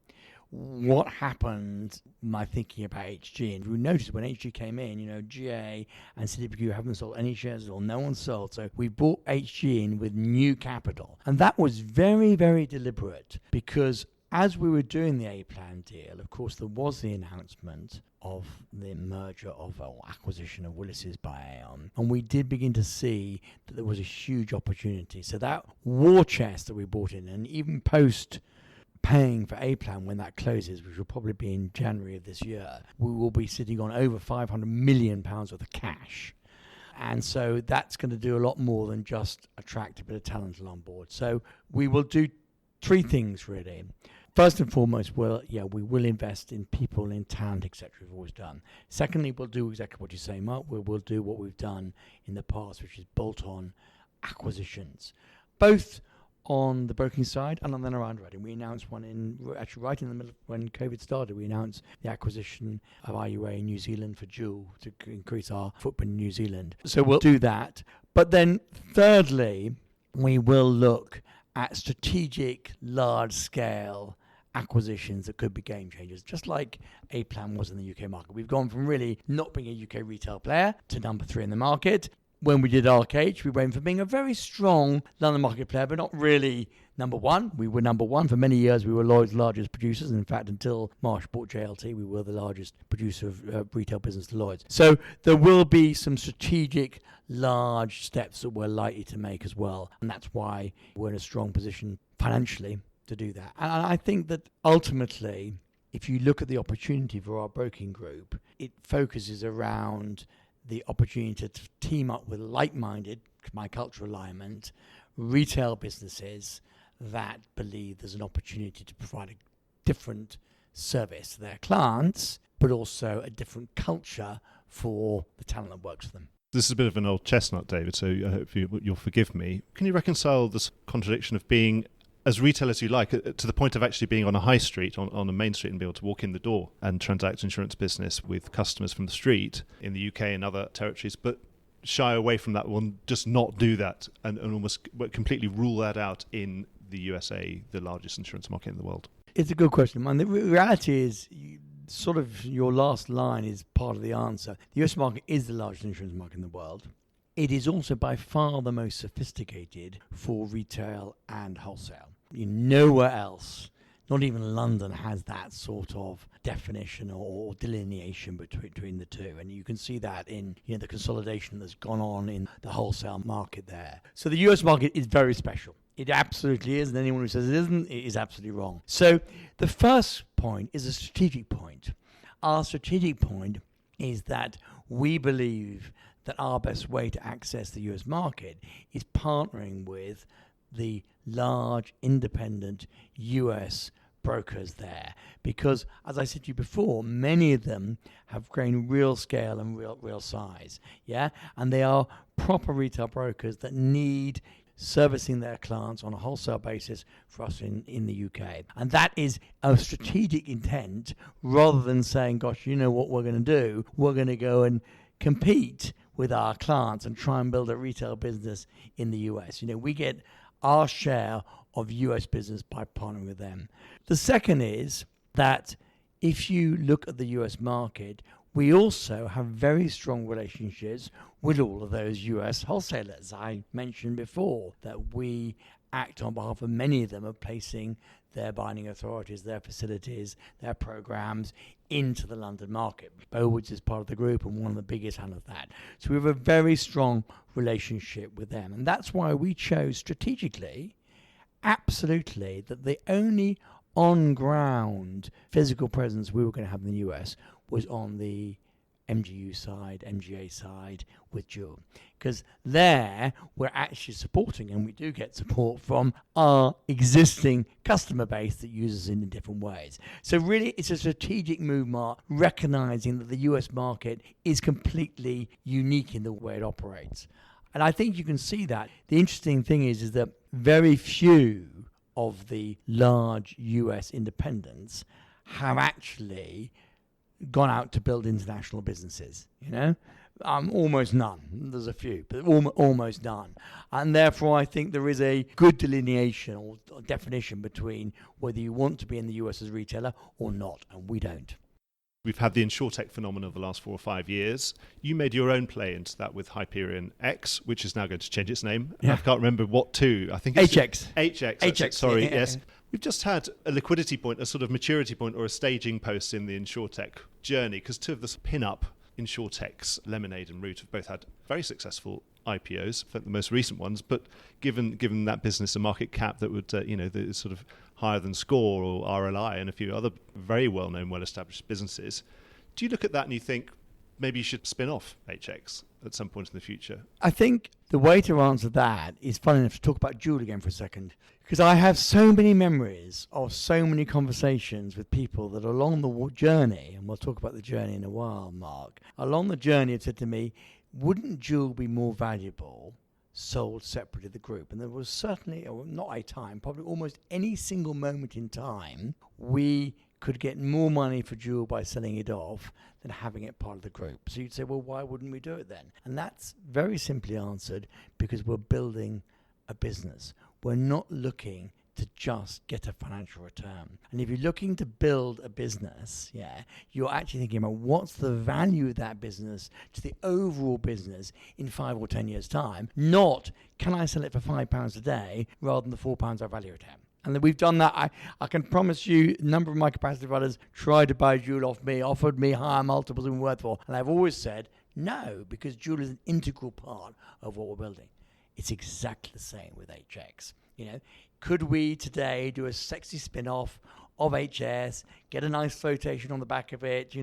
what happened my thinking about HG? And we noticed when HG came in, GA and CDPQ haven't sold any shares at all. No one sold. So we brought HG in with new capital. And that was very, very deliberate, because as we were doing the A-Plan deal, of course, there was the announcement of the merger or acquisition of Willis's by Aon. And we did begin to see that there was a huge opportunity. So that war chest that we brought in, and even post paying for A-Plan when that closes, which will probably be in January of this year, we will be sitting on over £500 million worth of cash. And so that's going to do a lot more than just attract a bit of talent on board. So we will do three things, really. First and foremost, we will invest in people, in talent, etc. We've always done. Secondly, we'll do exactly what you say, Mark. We'll do what we've done in the past, which is bolt-on acquisitions, both on the broking side and on our underwriting. We announced one actually right in the middle when COVID started. We announced the acquisition of IUA in New Zealand for Jewel to increase our footprint in New Zealand. So we'll do that. But then thirdly, we will look at strategic, large-scale acquisitions that could be game changers, just like A-Plan was in the UK market. We've gone from really not being a UK retail player to number 3 in the market. when we did Arcade, we went from being a very strong London market player, but not really number one. We were number one. For many years, we were Lloyd's largest producers. And in fact, until Marsh bought JLT, we were the largest producer of retail business to Lloyd's. So there will be some strategic large steps that we're likely to make as well. And that's why we're in a strong position financially to do that. And I think that ultimately, if you look at the opportunity for our broking group, it focuses around the opportunity to team up with like-minded, my cultural alignment, retail businesses that believe there's an opportunity to provide a different service to their clients, but also a different culture for the talent that works for them. This is a bit of an old chestnut, David, so I hope you'll forgive me. Can you reconcile this contradiction of being as retail as you like, to the point of actually being on a high street, on a main street, and be able to walk in the door and transact insurance business with customers from the street in the UK and other territories, but shy away from that one, just not do that and almost completely rule that out in the USA, the largest insurance market in the world? It's a good question, man. The reality is, sort of your last line is part of the answer. The US market is the largest insurance market in the world. It is also by far the most sophisticated for retail and wholesale. Nowhere else, not even London, has that sort of definition or delineation between the two. And you can see that in the consolidation that's gone on in the wholesale market there. So the US market is very special. It absolutely is. And anyone who says it isn't, it is absolutely wrong. So the first point is a strategic point. Our strategic point is that we believe that our best way to access the US market is partnering with the large independent US brokers there, because as I said to you before, many of them have gained real scale and real size, and they are proper retail brokers that need servicing their clients on a wholesale basis for us in the UK. And that is a strategic intent, rather than saying, gosh, you know what we're going to do? We're going to go and compete with our clients and try and build a retail business in the US. We get our share of US business by partnering with them. The second is that if you look at the US market, we also have very strong relationships with all of those US wholesalers. I mentioned before that we act on behalf of many of them of placing their binding authorities, their facilities, their programs into the London market. Bowwoods is part of the group and one of the biggest hand of that. So we have a very strong relationship with them. And that's why we chose strategically, absolutely, that the only on-ground physical presence we were going to have in the US was on the MGU side, MGA side with Jewel. Because there we're actually supporting, and we do get support from our existing customer base that uses it in different ways. So really it's a strategic move, Mark, recognizing that the US market is completely unique in the way it operates. And I think you can see that. The interesting thing is that very few of the large US independents have actually gone out to build international businesses, almost none. There's a few, but almost none. And therefore, I think there is a good delineation or definition between whether you want to be in the US as a retailer or not, and we don't. We've had the insurtech phenomenon of the last 4 or 5 years. You made your own play into that with Hyperion X, which is now going to change its name. Yeah. I can't remember what to. I think it's HX. Sorry, yes. We've just had a liquidity point, a sort of maturity point or a staging post in the insurtech journey, because two of the pin-up insurtechs, Lemonade and Root, have both had very successful IPOs, the most recent ones, but given that business a market cap that would, the sort of higher than Score or RLI and a few other very well-known, well-established businesses, do you look at that and you think maybe you should spin off HX at some point in the future? I think the way to answer that is fun enough to talk about Jewel again for a second, because I have so many memories of so many conversations with people that along the journey, and we'll talk about the journey in a while, Mark, along the journey have said to me, wouldn't Jewel be more valuable sold separately to the group? And there was certainly, or not a time, probably almost any single moment in time, we could get more money for Jewel by selling it off than having it part of the group. So you'd say, well, why wouldn't we do it then? And that's very simply answered because we're building a business. We're not looking to just get a financial return. And if you're looking to build a business, you're actually thinking about what's the value of that business to the overall business in 5 or 10 years' time, not can I sell it for £5 a day rather than the £4 I value it at. And we've done that. I can promise you a number of my capacity providers tried to buy Joule off me, offered me higher multiples than we're worth for. And I've always said no, because Joule is an integral part of what we're building. It's exactly the same with HX. Could we today do a sexy spin-off of HS, get a nice flotation on the back of it,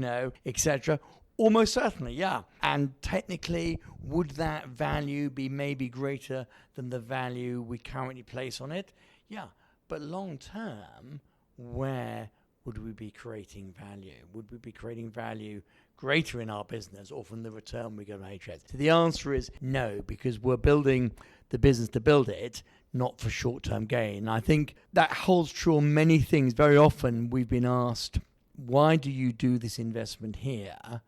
etc.? Almost certainly, yeah. And technically, would that value be maybe greater than the value we currently place on it? Yeah. But long term, where would we be creating value? Would we be creating value greater in our business or from the return we get on HS? So the answer is no, because we're building the business to build it, not for short-term gain. And I think that holds true on many things. Very often we've been asked, why do you do this investment here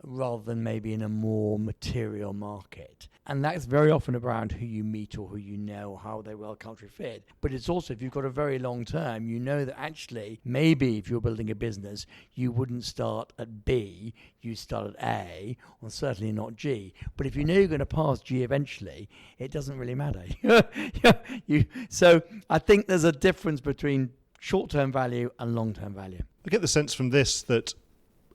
rather than maybe in a more material market? And that's very often around who you meet or who you know, how they well culturally fit. But it's also, if you've got a very long term, you know that actually maybe if you're building a business, you wouldn't start at B, you start at A, or certainly not G. But if you know you're going to pass G eventually, it doesn't really matter. So I think there's a difference between short-term value and long-term value. I get the sense from this that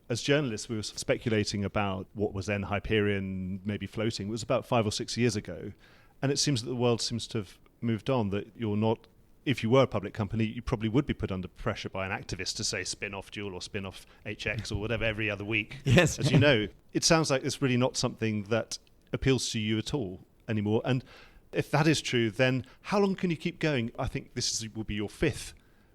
as journalists, we were speculating about what was then Hyperion, maybe floating. It was about 5 or 6 years ago. And it seems that the world seems to have moved on, that you're not, if you were a public company, you probably would be put under pressure by an activist to say spin off Joule or spin off HX or whatever every other week. Yes. As you know, it sounds like it's really not something that appeals to you at all anymore. And if that is true, then how long can you keep going? I think will be your 5th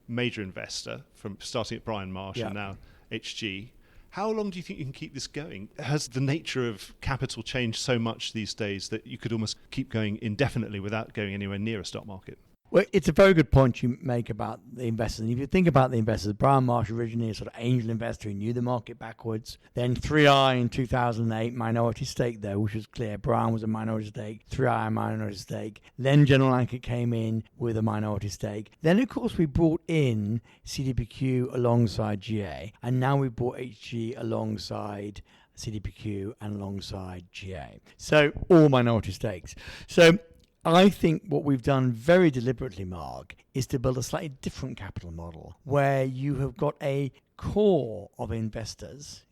major investor, from starting at Brian Marsh and now HG. How long do you think you can keep this going? Has the nature of capital changed so much these days that you could almost keep going indefinitely without going anywhere near a stock market? Well, it's a very good point you make about the investors. And if you think about the investors, Brian Marsh originally a sort of angel investor who knew the market backwards. Then 3i in 2008, minority stake there, which was clear. Brian was a minority stake, 3i a minority stake. Then General Anchor came in with a minority stake. Then, of course, we brought in CDPQ alongside GA. And now we brought HG alongside CDPQ and alongside GA. So all minority stakes. So I think what we've done very deliberately, Mark, is to build a slightly different capital model where you have got a core of investors,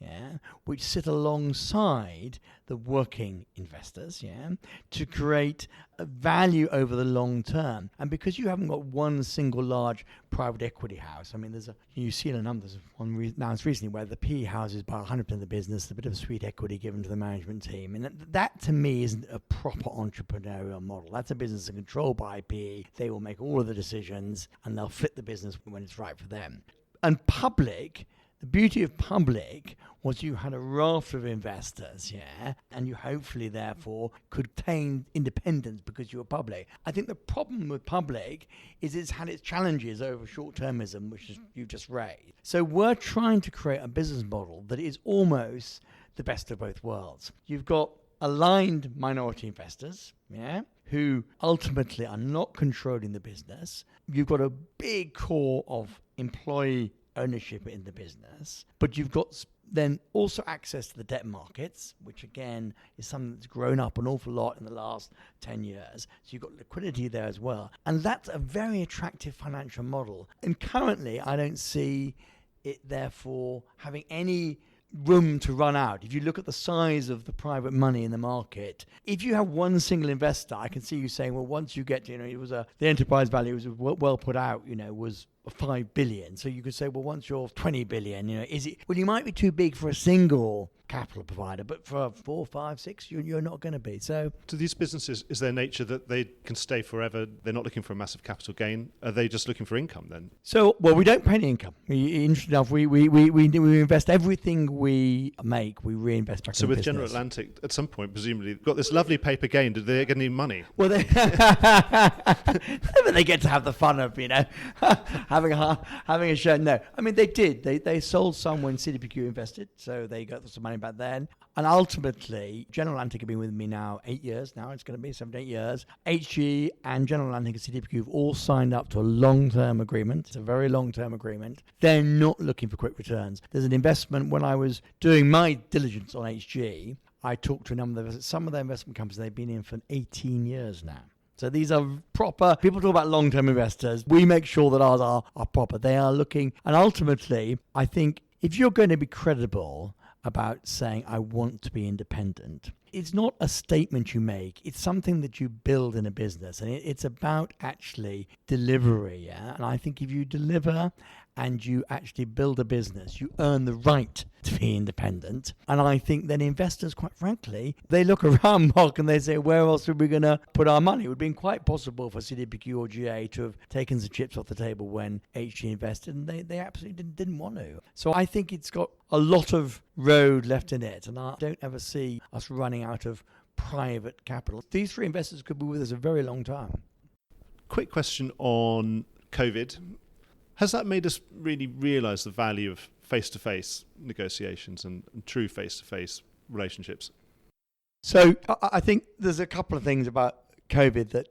which sit alongside the working investors, to create a value over the long term. And because you haven't got one single large private equity house, I mean, you see the numbers. One announced recently where the PE houses buy 100% of the business, a bit of sweet equity given to the management team. And that to me isn't a proper entrepreneurial model. That's a business that's controlled by PE. They will make all of the decisions and they'll flip the business when it's right for them. And public, the beauty of public was you had a raft of investors, and you hopefully therefore could attain independence because you were public. I think the problem with public is it's had its challenges over short-termism, which you just raised. So we're trying to create a business model that is almost the best of both worlds. You've got aligned minority investors, who ultimately are not controlling the business. You've got a big core of employee ownership in the business, but you've got then also access to the debt markets, which again is something that's grown up an awful lot in the last 10 years. So you've got liquidity there as well. And that's a very attractive financial model. And currently, I don't see it therefore having any room to run out. If you look at the size of the private money in the market, if you have one single investor, I can see you saying, well, once you get to, it was the enterprise value was well put out, was 5 billion. So you could say, well, once you're 20 billion, is it, well, you might be too big for a single capital provider, but for 4, 5, 6, you're not going to be. So do these businesses, is their nature that they can stay forever? They're not looking for a massive capital gain. Are they just looking for income then? So, well, we don't pay any income. Interesting enough, we invest everything we make, we reinvest back in the business. So with General Atlantic, at some point, presumably, got this lovely paper gain. Did they get any money? Well, they get to have the fun of, having a show. No, I mean, they did. They sold some when CDPQ invested, so they got some money about then. And ultimately, General Atlantic have been with me now 8 years. Now it's going to be 7, 8 years. HG and General Atlantic and CDPQ have all signed up to a long-term agreement. It's a very long-term agreement. They're not looking for quick returns. There's an investment. When I was doing my diligence on HG, I talked to a number of some of their investment companies. They've been in for 18 years now. So these are proper, people talk about long-term investors. We make sure that ours are proper. They are looking, and ultimately, I think if you're going to be credible about saying, I want to be independent, it's not a statement you make. It's something that you build in a business. And it's about actually delivery. Yeah? And I think if you deliver and you actually build a business, you earn the right to be independent. And I think then investors, quite frankly, they look around, Mark, and they say, where else are we going to put our money? It would have been quite possible for CDPQ or GA to have taken some chips off the table when HG invested, and they absolutely didn't want to. So I think it's got a lot of road left in it, and I don't ever see us running out of private capital. These three investors could be with us a very long time. Quick question on COVID. Has that made us really realise the value of face-to-face negotiations and true face-to-face relationships? So I think there's a couple of things about COVID that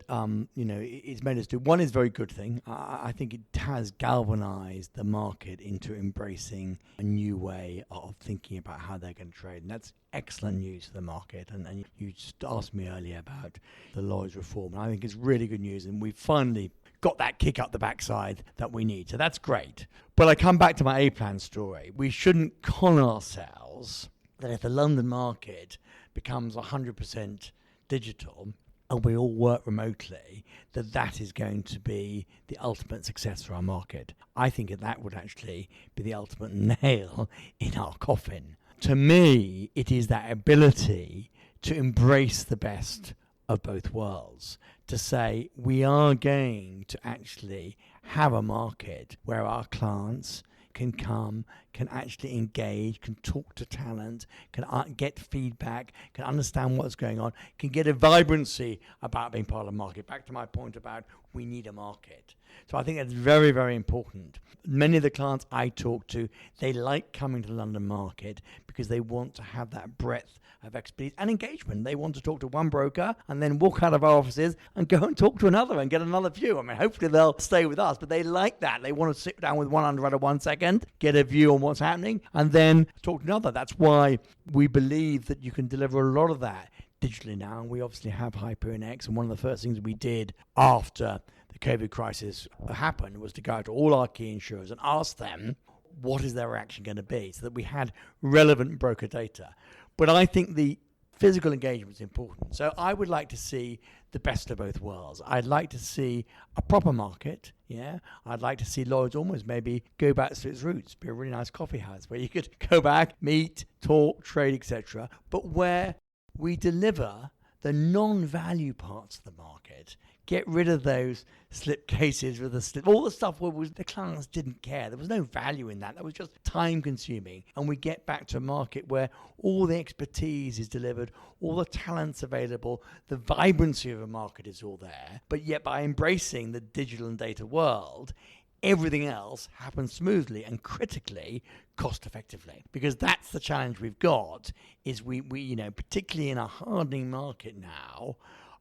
it's made us do. One is a very good thing. I think it has galvanised the market into embracing a new way of thinking about how they're going to trade, and that's excellent news for the market. And you just asked me earlier about the Lloyd's reform, and I think it's really good news, and we finally got that kick up the backside that we need. So that's great. But I come back to my A-plan story. We shouldn't con ourselves that if the London market becomes 100% digital and we all work remotely, that is going to be the ultimate success for our market. I think that would actually be the ultimate nail in our coffin. To me, it is that ability to embrace the best of both worlds, to say we are going to actually have a market where our clients can come, can actually engage, can talk to talent, can get feedback, can understand what's going on, can get a vibrancy about being part of the market. Back to my point about we need a market. So I think that's very, very important. Many of the clients I talk to, they like coming to the London market because they want to have that breadth of expertise and engagement. They want to talk to one broker and then walk out of our offices and go and talk to another and get another view. I mean, hopefully they'll stay with us, but they like that. They want to sit down with one underwriter 1 second, get a view on what's happening, and then talk to another. That's why we believe that you can deliver a lot of that digitally now. And we obviously have Hyperion X, and one of the first things we did after the COVID crisis happened was to go out to all our key insurers and ask them what is their reaction going to be, so that we had relevant broker data. But I think the physical engagement is important. So I would like to see the best of both worlds. I'd like to see a proper market. Yeah, I'd like to see Lloyd's almost maybe go back to its roots, be a really nice coffee house where you could go back, meet, talk, trade, etc. But where we deliver the non-value parts of the market, get rid of those slip cases with all the stuff where the clients didn't care. There was no value in that. That was just time consuming. And we get back to a market where all the expertise is delivered, all the talent's available, the vibrancy of a market is all there. But yet by embracing the digital and data world, everything else happens smoothly and critically cost effectively, because that's the challenge we've got. Is we particularly in a hardening market now,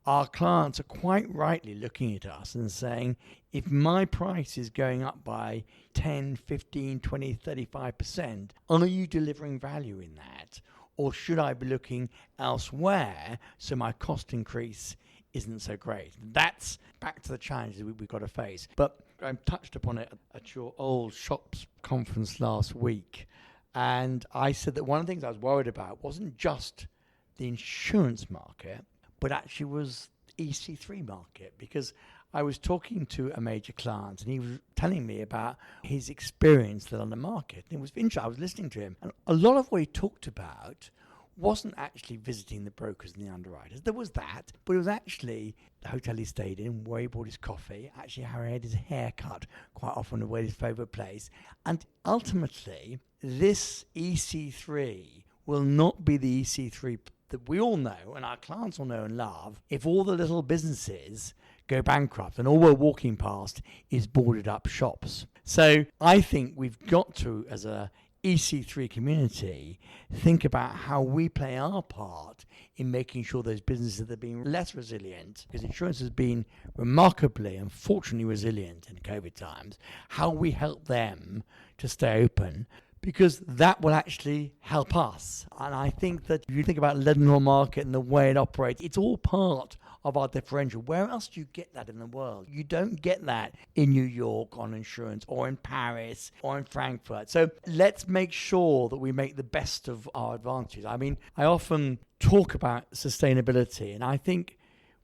our clients are quite rightly looking at us and saying, if my price is going up by 10, 15, 20, 35%, are you delivering value in that? Or should I be looking elsewhere so my cost increase isn't so great? That's back to the challenges we've got to face. But I touched upon it at your old shops conference last week. And I said that one of the things I was worried about wasn't just the insurance market, but actually was EC3 market, because I was talking to a major client and he was telling me about his experience on the market. And it was interesting. I was listening to him, and a lot of what he talked about wasn't actually visiting the brokers and the underwriters. There was that, but it was actually the hotel he stayed in, where he bought his coffee, actually how he had his hair cut, quite often away his favourite place. And ultimately, this EC3 will not be the EC3 that we all know and our clients all know and love if all the little businesses go bankrupt and all we're walking past is boarded up shops. So I think we've got to, as a EC3 community think about how we play our part in making sure those businesses that are being less resilient, because insurance has been remarkably, unfortunately resilient in COVID times, how we help them to stay open, because that will actually help us. And I think that if you think about Leadenhall Market and the way it operates, it's all part of our differential. Where else do you get that in the world? You don't get that in New York on insurance, or in Paris, or in Frankfurt. So let's make sure that we make the best of our advantages. I mean, I often talk about sustainability, and I think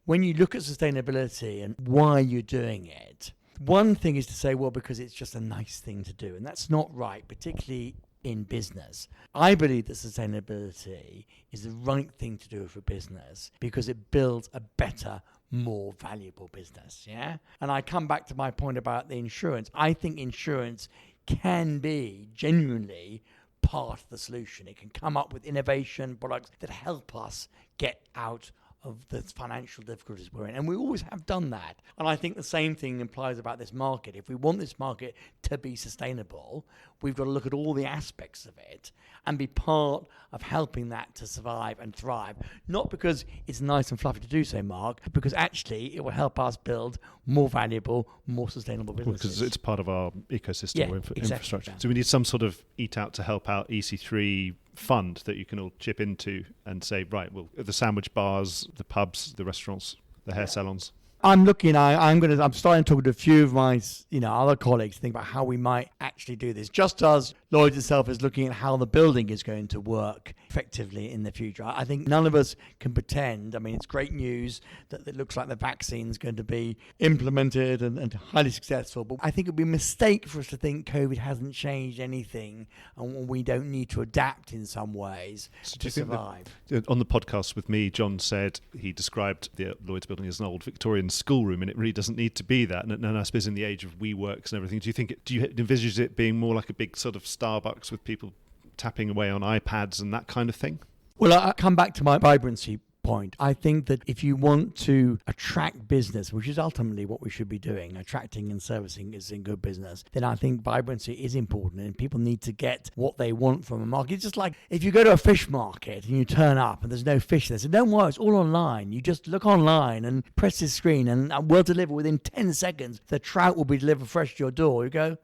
when you look at sustainability and why you're doing it, one thing is to say, well, because it's just a nice thing to do, and that's not right, particularly in business. I believe that sustainability is the right thing to do for business because it builds a better, more valuable business. Yeah. And I come back to my point about the insurance. I think insurance can be genuinely part of the solution. It can come up with innovation products that help us get out of the financial difficulties we're in. And we always have done that. And I think the same thing implies about this market. If we want this market to be sustainable, we've got to look at all the aspects of it and be part of helping that to survive and thrive. Not because it's nice and fluffy to do so, Mark, but because actually it will help us build more valuable, more sustainable businesses. Because it's part of our ecosystem or infrastructure. Yeah. So we need some sort of eat out to help out EC3 fund that you can all chip into and say, right, well, the sandwich bars, the pubs, the restaurants, the hair salons. I'm starting to talk to a few of my, other colleagues to think about how we might actually do this. Just as Lloyds itself is looking at how the building is going to work effectively in the future. I think none of us can pretend. I mean, it's great news that it looks like the vaccine is going to be implemented and highly successful. But I think it would be a mistake for us to think COVID hasn't changed anything and we don't need to adapt in some ways to survive. On the podcast with me, John said he described the Lloyds building as an old Victorian schoolroom, and it really doesn't need to be that. And I suppose in the age of WeWorks and everything, do you envisage it being more like a big sort of Starbucks with people tapping away on iPads and that kind of thing? Well, I come back to my vibrancy point. I think that if you want to attract business, which is ultimately what we should be doing, attracting and servicing is in good business, then I think vibrancy is important and people need to get what they want from a market. It's just like if you go to a fish market and you turn up and there's no fish there, so don't worry, it's all online. You just look online and press this screen and we'll deliver within 10 seconds. The trout will be delivered fresh to your door. You go,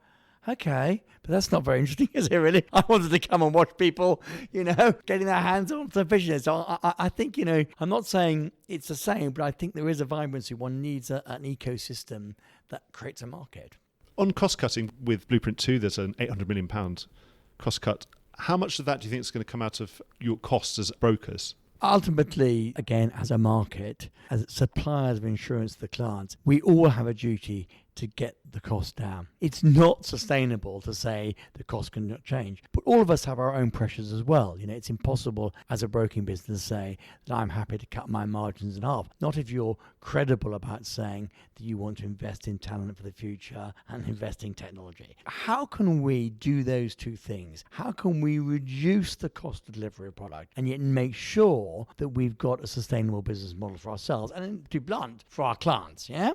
okay, but that's not very interesting, is it really? I wanted to come and watch people, getting their hands on some fish. So I think, I'm not saying it's the same, but I think there is a vibrancy. One needs an ecosystem that creates a market. On cost cutting with Blueprint 2, there's an £800 million cost cut. How much of that do you think is going to come out of your costs as brokers? Ultimately, again, as a market, as suppliers of insurance to the clients, we all have a duty to get the cost down. It's not sustainable to say the cost cannot change, but all of us have our own pressures as well. It's impossible as a broking business to say that I'm happy to cut my margins in half. Not if you're credible about saying that you want to invest in talent for the future and invest in technology. How can we do those two things? How can we reduce the cost to deliver a product and yet make sure that we've got a sustainable business model for ourselves and, to be blunt, for our clients, yeah?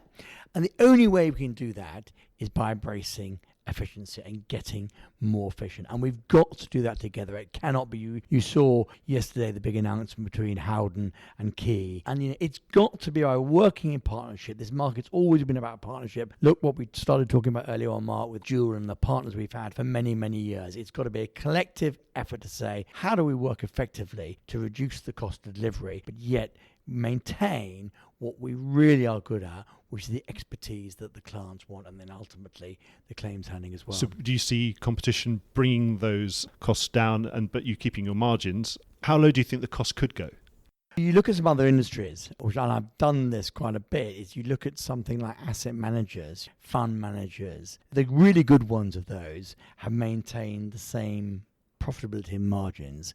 And the only way we can do that is by embracing efficiency and getting more efficient. And we've got to do that together. It cannot be, you saw yesterday the big announcement between Howden and Key. And it's got to be our working in partnership. This market's always been about partnership. Look what we started talking about earlier on, Mark, with Jewel and the partners we've had for many, many years. It's got to be a collective effort to say, how do we work effectively to reduce the cost of delivery, but yet maintain what we really are good at, which is the expertise that the clients want, and then ultimately the claims handling as well. So do you see competition bringing those costs down, but you keeping your margins? How low do you think the cost could go? You look at some other industries, and I've done this quite a bit, is you look at something like asset managers, fund managers. The really good ones of those have maintained the same profitability and margins,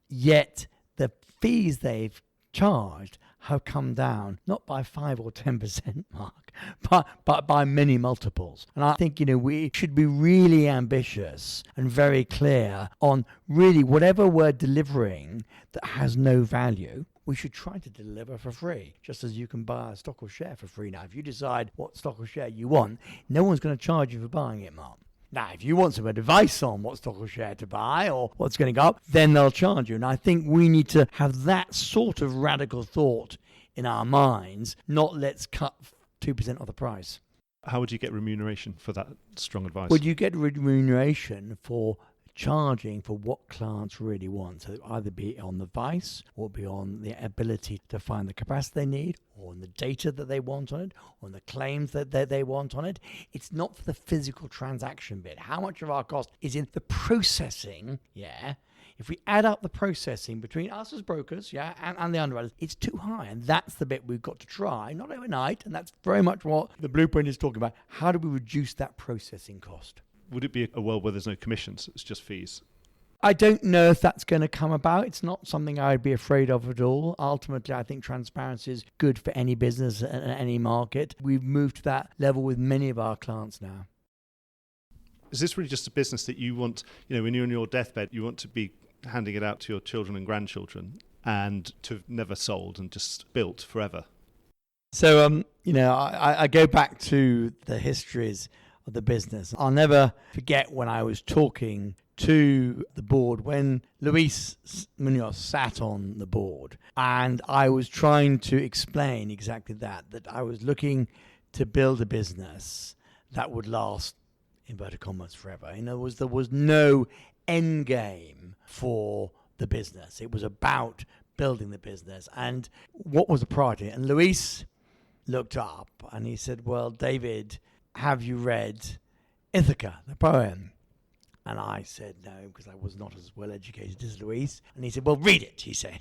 yet the fees they've charged have come down, not by 5 or 10%, Mark, but by many multiples. And I think, we should be really ambitious and very clear on really whatever we're delivering that has no value, we should try to deliver for free, just as you can buy a stock or share for free now. If you decide what stock or share you want, no one's going to charge you for buying it, Mark. Now, if you want some advice on what stock or share to buy or what's going to go up, then they'll charge you. And I think we need to have that sort of radical thought in our minds, not let's cut 2% of the price. How would you get remuneration for that strong advice? Would you get remuneration for charging for what clients really want? So either be on the advice or be on the ability to find the capacity they need, or on the data that they want on it, or on the claims that they want on it. It's not for the physical transaction bit. How much of our cost is in the processing? Yeah. If we add up the processing between us as brokers, and the underwriters, it's too high. And that's the bit we've got to try, not overnight. And that's very much what the blueprint is talking about. How do we reduce that processing cost? Would it be a world where there's no commissions, it's just fees? I don't know if that's going to come about. It's not something I'd be afraid of at all. Ultimately, I think transparency is good for any business and any market. We've moved to that level with many of our clients now. Is this really just a business that you want, when you're on your deathbed, you want to be handing it out to your children and grandchildren and to have never sold and just built forever? So, I go back to the histories of the business. I'll never forget when I was talking to the board when Luis Munoz sat on the board, and I was trying to explain exactly that I was looking to build a business that would last, inverted commas, forever. In other words, there was no end game for the business. It was about building the business and what was the priority. And Luis looked up and he said, well, David, have you read Ithaka, the poem? And I said no, because I was not as well educated as Luis. And he said, well, read it, he said.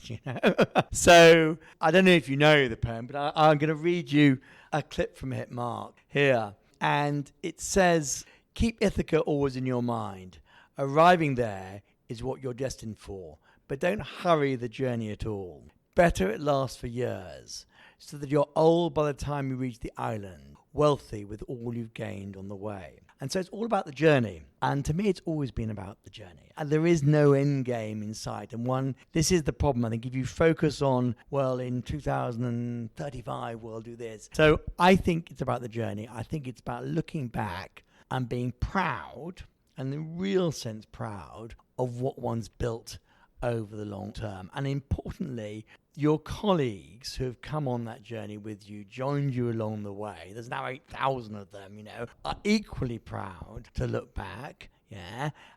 So I don't know if you know the poem, but I'm going to read you a clip from it, Mark, here. And it says, keep Ithaka always in your mind. Arriving there is what you're destined for, but don't hurry the journey at all. Better it lasts for years, so that you're old by the time you reach the island, wealthy with all you've gained on the way. And so it's all about the journey. And to me, it's always been about the journey. And there is no end game in sight. And this is the problem. I think if you focus on, well, in 2035, we'll do this. So I think it's about the journey. I think it's about looking back and being proud, and in the real sense proud, of what one's built over the long term. And importantly, your colleagues who have come on that journey with you, joined you along the way, there's now 8,000 of them, are equally proud to look back,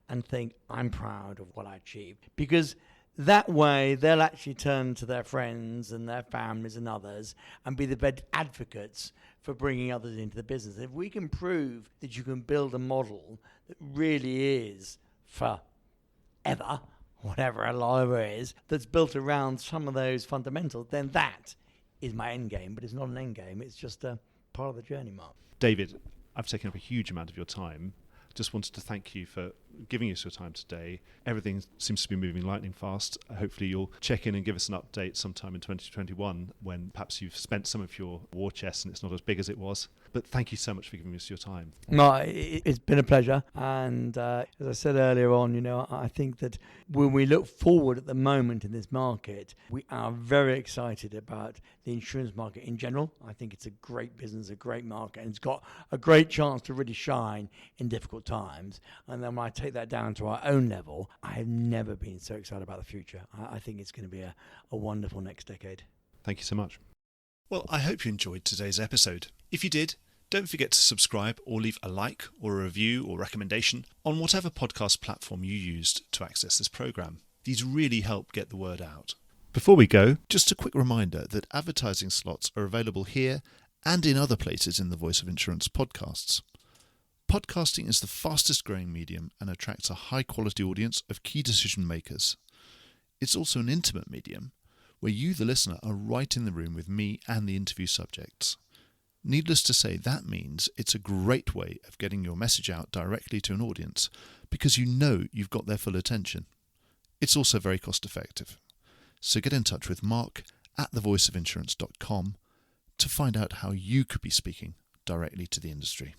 and think, I'm proud of what I achieved. Because that way, they'll actually turn to their friends and their families and others and be the best advocates for bringing others into the business. If we can prove that you can build a model that really is forever, whatever a lot is, that's built around some of those fundamentals, then that is my end game. But it's not an end game. It's just a part of the journey, Mark. David, I've taken up a huge amount of your time. Just wanted to thank you for giving us your time today. Everything seems to be moving lightning fast. Hopefully you'll check in and give us an update sometime in 2021 when perhaps you've spent some of your war chest and it's not as big as it was. But thank you so much for giving us your time. No, it's been a pleasure. And as I said earlier on, I think that when we look forward at the moment in this market, we are very excited about the insurance market in general. I think it's a great business, a great market, and it's got a great chance to really shine in difficult times. And then when I take that down to our own level, I have never been so excited about the future. I think it's going to be a wonderful next decade. Thank you so much. Well, I hope you enjoyed today's episode. If you did, don't forget to subscribe or leave a like or a review or recommendation on whatever podcast platform you used to access this program. These really help get the word out. Before we go, just a quick reminder that advertising slots are available here and in other places in the Voice of Insurance podcasts. Podcasting is the fastest growing medium and attracts a high quality audience of key decision makers. It's also an intimate medium where you, the listener, are right in the room with me and the interview subjects. Needless to say, that means it's a great way of getting your message out directly to an audience because you know you've got their full attention. It's also very cost effective. So get in touch with Mark at thevoiceofinsurance.com to find out how you could be speaking directly to the industry.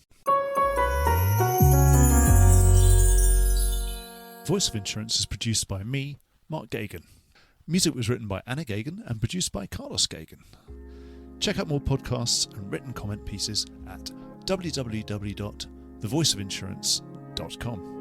Voice of Insurance is produced by me, Mark Gagan. Music was written by Anna Gagan and produced by Carlos Gagan. Check out more podcasts and written comment pieces at www.thevoiceofinsurance.com. www.coaxing.com.